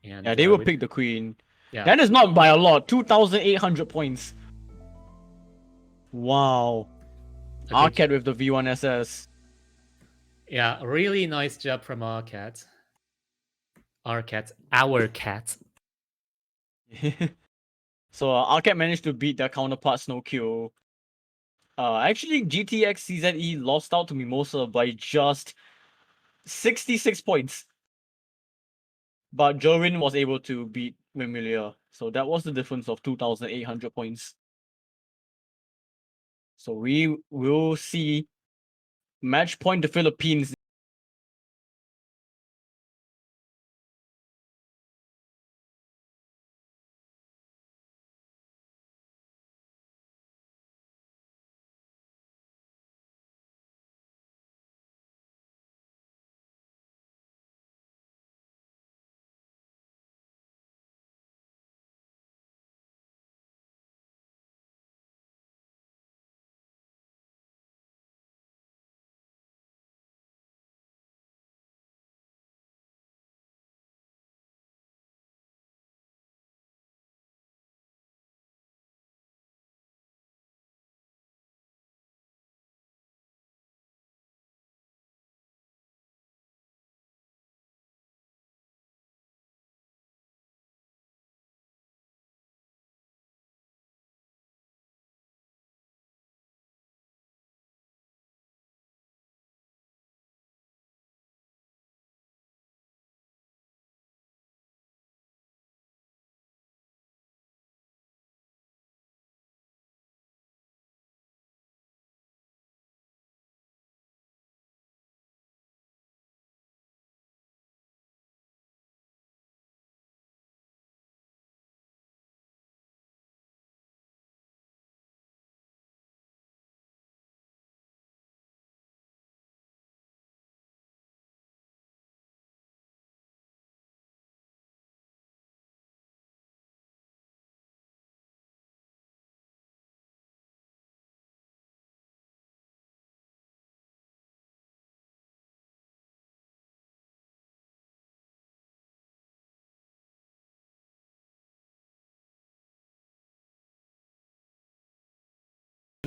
And Yeah, they will pick the queen. yeah, That is not by a lot. 2,800 points. Wow. a good Arcade with the V1SS. yeah, really nice job from our cat. Our cat, our cat. So Arcade managed to beat their counterpart Snowkill. Actually, GTX CZE lost out to Mimosa by just 66 points. But Jorin was able to beat Mimilia. So that was the difference of 2,800 points. So we will see match point the Philippines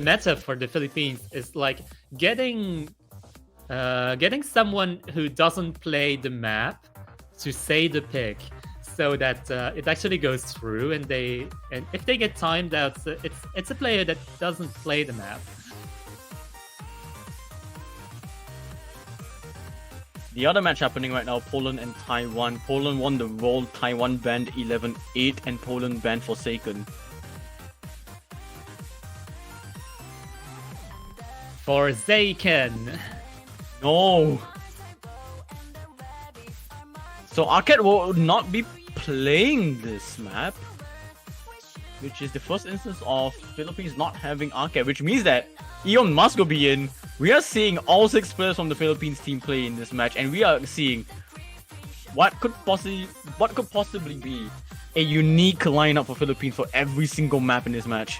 meta for the Philippines is like getting someone who doesn't play the map to say the pick, so that it actually goes through, and if they get timed out, it's a player that doesn't play the map. The other match happening right now, Poland and Taiwan. Poland won the roll, Taiwan banned 11-8, and Poland banned Forsaken. Forsaken. No. So Arcade will not be playing this map, which is the first instance of Philippines not having Arcade, which means that Eon must go be in. We are seeing all 6 players from the Philippines team play in this match, and we are seeing what could possibly be a unique lineup for Philippines for every single map in this match.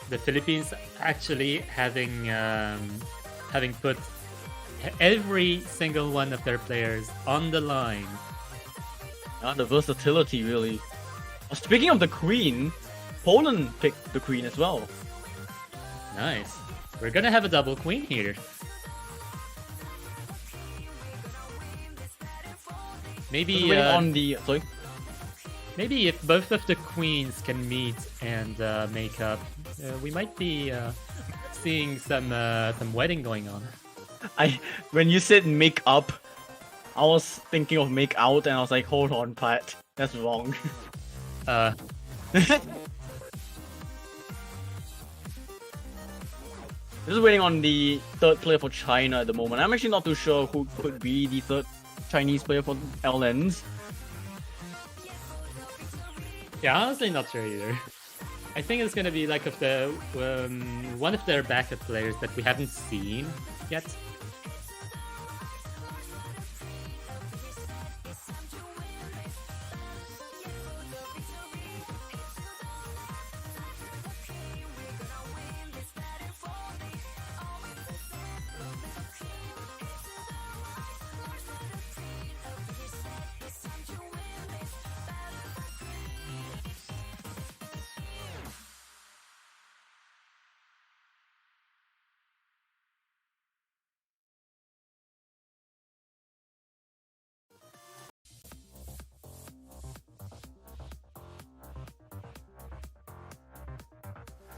The Philippines actually having put every single one of their players on the line. The versatility, really. Speaking of the Queen, Poland picked the Queen as well. Nice. We're gonna have a double Queen here. Maybe on the sorry. Maybe if both of the Queens can meet and make up, we might be seeing some wedding going on. When you said make up, I was thinking of make out, and I was like, hold on, Pat, that's wrong. Just waiting on the third player for China at the moment. I'm actually not too sure who could be the third Chinese player for LNs. Yeah, honestly not sure either. I think it's gonna be like of the one of their backup players that we haven't seen yet.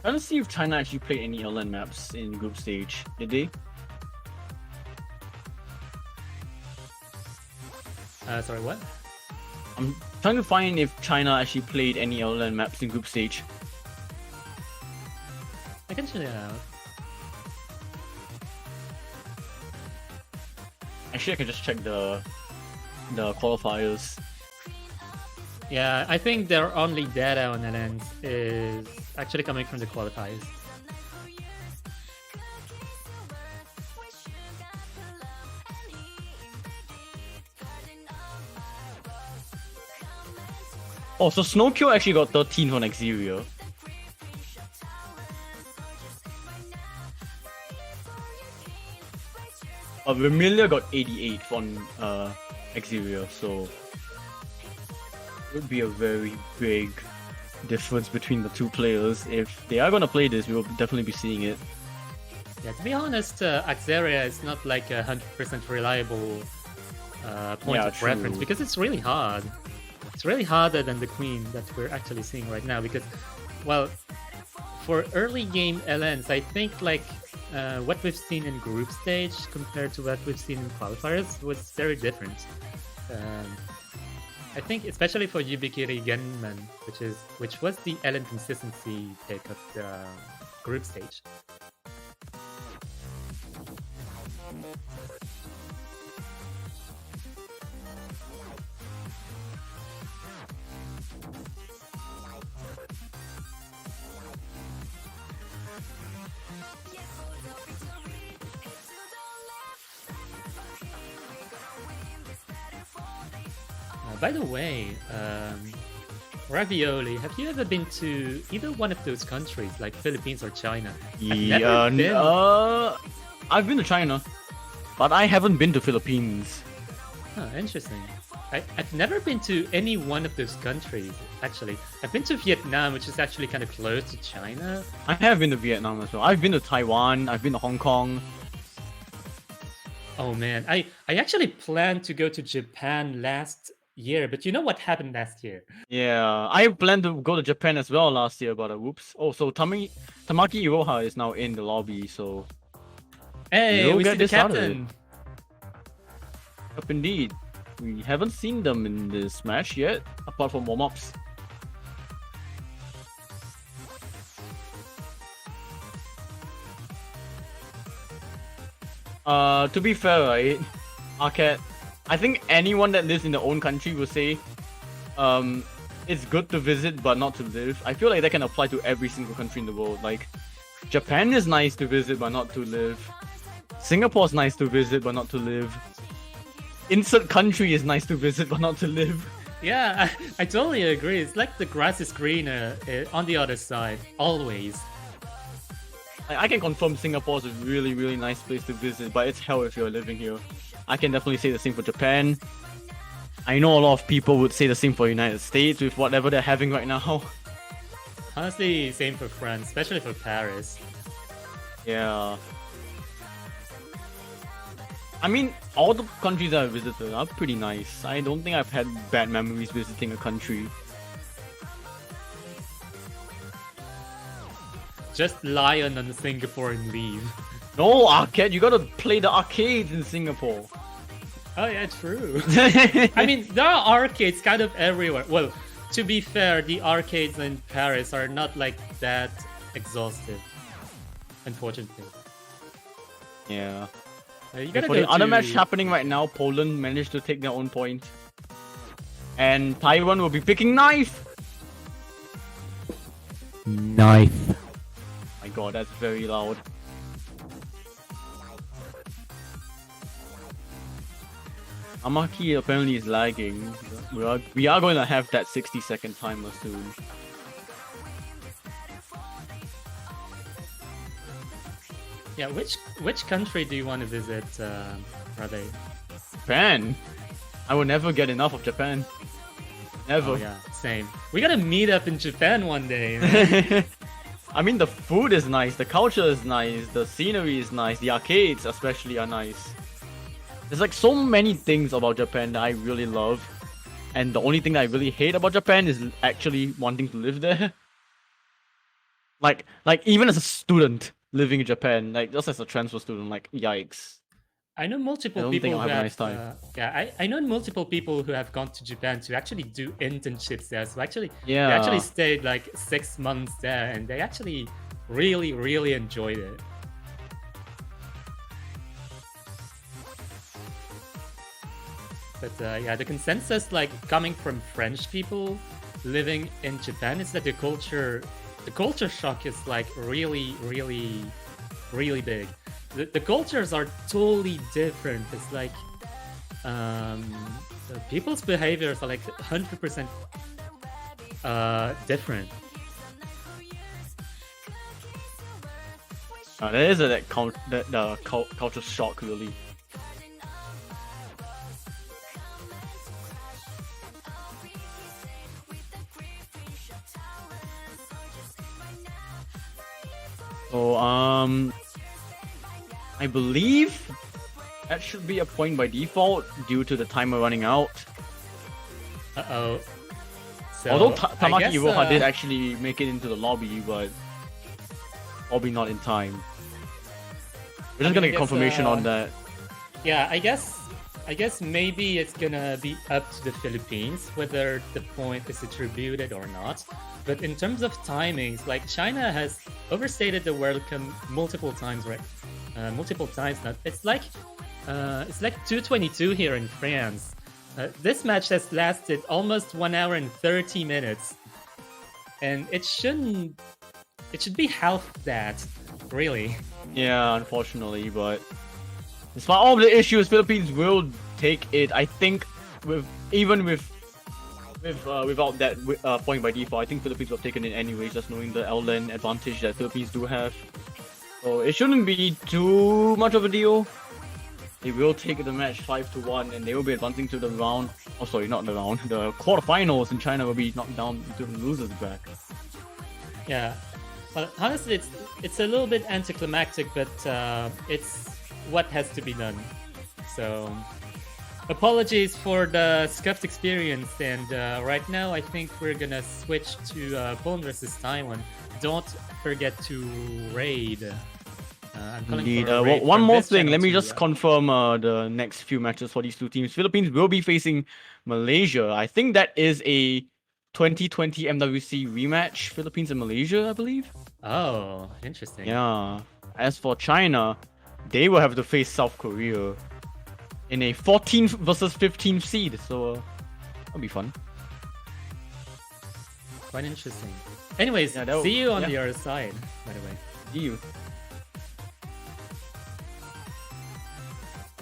I don't see if China actually played any LN maps in group stage. Did they? Sorry, what? I'm trying to find if China actually played any LN maps in group stage. I can check it out. Actually, I can just check the qualifiers. Yeah, I think their only data on LNs is actually coming from the qualifiers. Oh, so Snowkill actually got 13th on Exterior. Vermilion got 88th on Exterior, so it would be a very big difference between the two players. If they are gonna play this, we will definitely be seeing it. Yeah, to be honest, Axeria is not like a 100% reliable point of reference, because it's really hard. It's really harder than the Queen that we're actually seeing right now, because, well, for early game LNs, I think like what we've seen in group stage compared to what we've seen in qualifiers was very different. I think especially for Yubikiri Genman, which was the LN consistency pick of the group stage. By the way, Ravioli, have you ever been to either one of those countries, like Philippines or China? I've been to China, but I haven't been to Philippines. Oh, interesting. I've never been to any one of those countries, actually. I've been to Vietnam, which is actually kind of close to China. I have been to Vietnam as well. I've been to Taiwan. I've been to Hong Kong. Oh man, I actually planned to go to Japan last year, but you know what happened last year? Yeah, I planned to go to Japan as well last year, but whoops. Oh, so Tamaki Iroha is now in the lobby, so Hey, We'll we get see the this out of it. captain. up indeed. We haven't seen them in this match yet, apart from warm-ups. To be fair, right, Arcade, I think anyone that lives in their own country will say, it's good to visit but not to live. I feel like that can apply to every single country in the world. Like, Japan is nice to visit but not to live. Singapore's nice to visit but not to live. Insert country is nice to visit but not to live. Yeah, I totally agree. It's like the grass is greener on the other side, always. I can confirm Singapore's a really, really nice place to visit, but it's hell if you're living here. I can definitely say the same for Japan. I know a lot of people would say the same for United States with whatever they're having right now. Honestly, same for France, especially for Paris. Yeah. I mean, all the countries I've visited are pretty nice. I don't think I've had bad memories visiting a country. Just lion on Singapore and leave. No, arcade, you gotta play the arcades in Singapore. Oh yeah, true. I mean, there are arcades kind of everywhere. Well, to be fair, the arcades in Paris are not like that exhaustive, unfortunately. Yeah. You gotta For go the other to- match happening right now, Poland managed to take their own point. And Taiwan will be picking knife! Knife. My god, that's very loud. Amaki apparently is lagging. We are going to have that 60-second timer soon. Yeah, which country do you want to visit, Rabe? Japan! I will never get enough of Japan. Never. Oh yeah, same. We gotta meet up in Japan one day. Man. I mean, the food is nice, the culture is nice, the scenery is nice, the arcades especially are nice. There's like so many things about Japan that I really love. And the only thing that I really hate about Japan is actually wanting to live there. Like even as a student living in Japan, like just as a transfer student, like yikes. I know multiple I don't people think I'll who have a have, nice time. I know multiple people who have gone to Japan to actually do internships there. So actually, Yeah. they actually stayed like 6 months there, and they actually really enjoyed it. But yeah, the consensus, like coming from French people living in Japan, is that the culture shock is like really big. The cultures are totally different. It's like the people's behaviors are like 100% different. There is a culture shock really. So I believe that should be a point by default due to the timer running out. Uh-oh. So, Although I Tamaki guess, Iroha did actually make it into the lobby, but probably not in time. We're just gonna get confirmation on that. Yeah, I guess maybe it's gonna be up to the Philippines whether the point is attributed or not. But in terms of timings, like China has overstated the welcome multiple times, right? Multiple times now. It's like 2:22 here in France. This match has lasted almost 1 hour and 30 minutes, and it should be half that, really. Yeah, unfortunately, but despite all the issues, Philippines will take it. I think without that point by default, I think Philippines will have taken it anyway, just knowing the LN advantage that Philippines do have. So it shouldn't be too much of a deal. They will take the match 5-1, and they will be advancing to the round. Oh, sorry, not the round. The quarterfinals, and China will be knocked down into the losers bracket. Yeah, but honestly, it's a little bit anticlimactic, but it's what has to be done. So, apologies for the scuffed experience, and right now I think we're gonna switch to Poland versus Taiwan. Don't forget to raid. I'm calling Indeed. for a raid One from more this thing, channel let me too, just yeah. confirm the next few matches for these two teams. Philippines will be facing Malaysia. I think that is a 2020 MWC rematch. Philippines and Malaysia, I believe. Oh, interesting. Yeah. As for China, they will have to face South Korea in a 14th versus 15th seed. So that'll be fun. Quite interesting. Anyways, Yeah, see you on yeah. the other side, by the way. See you.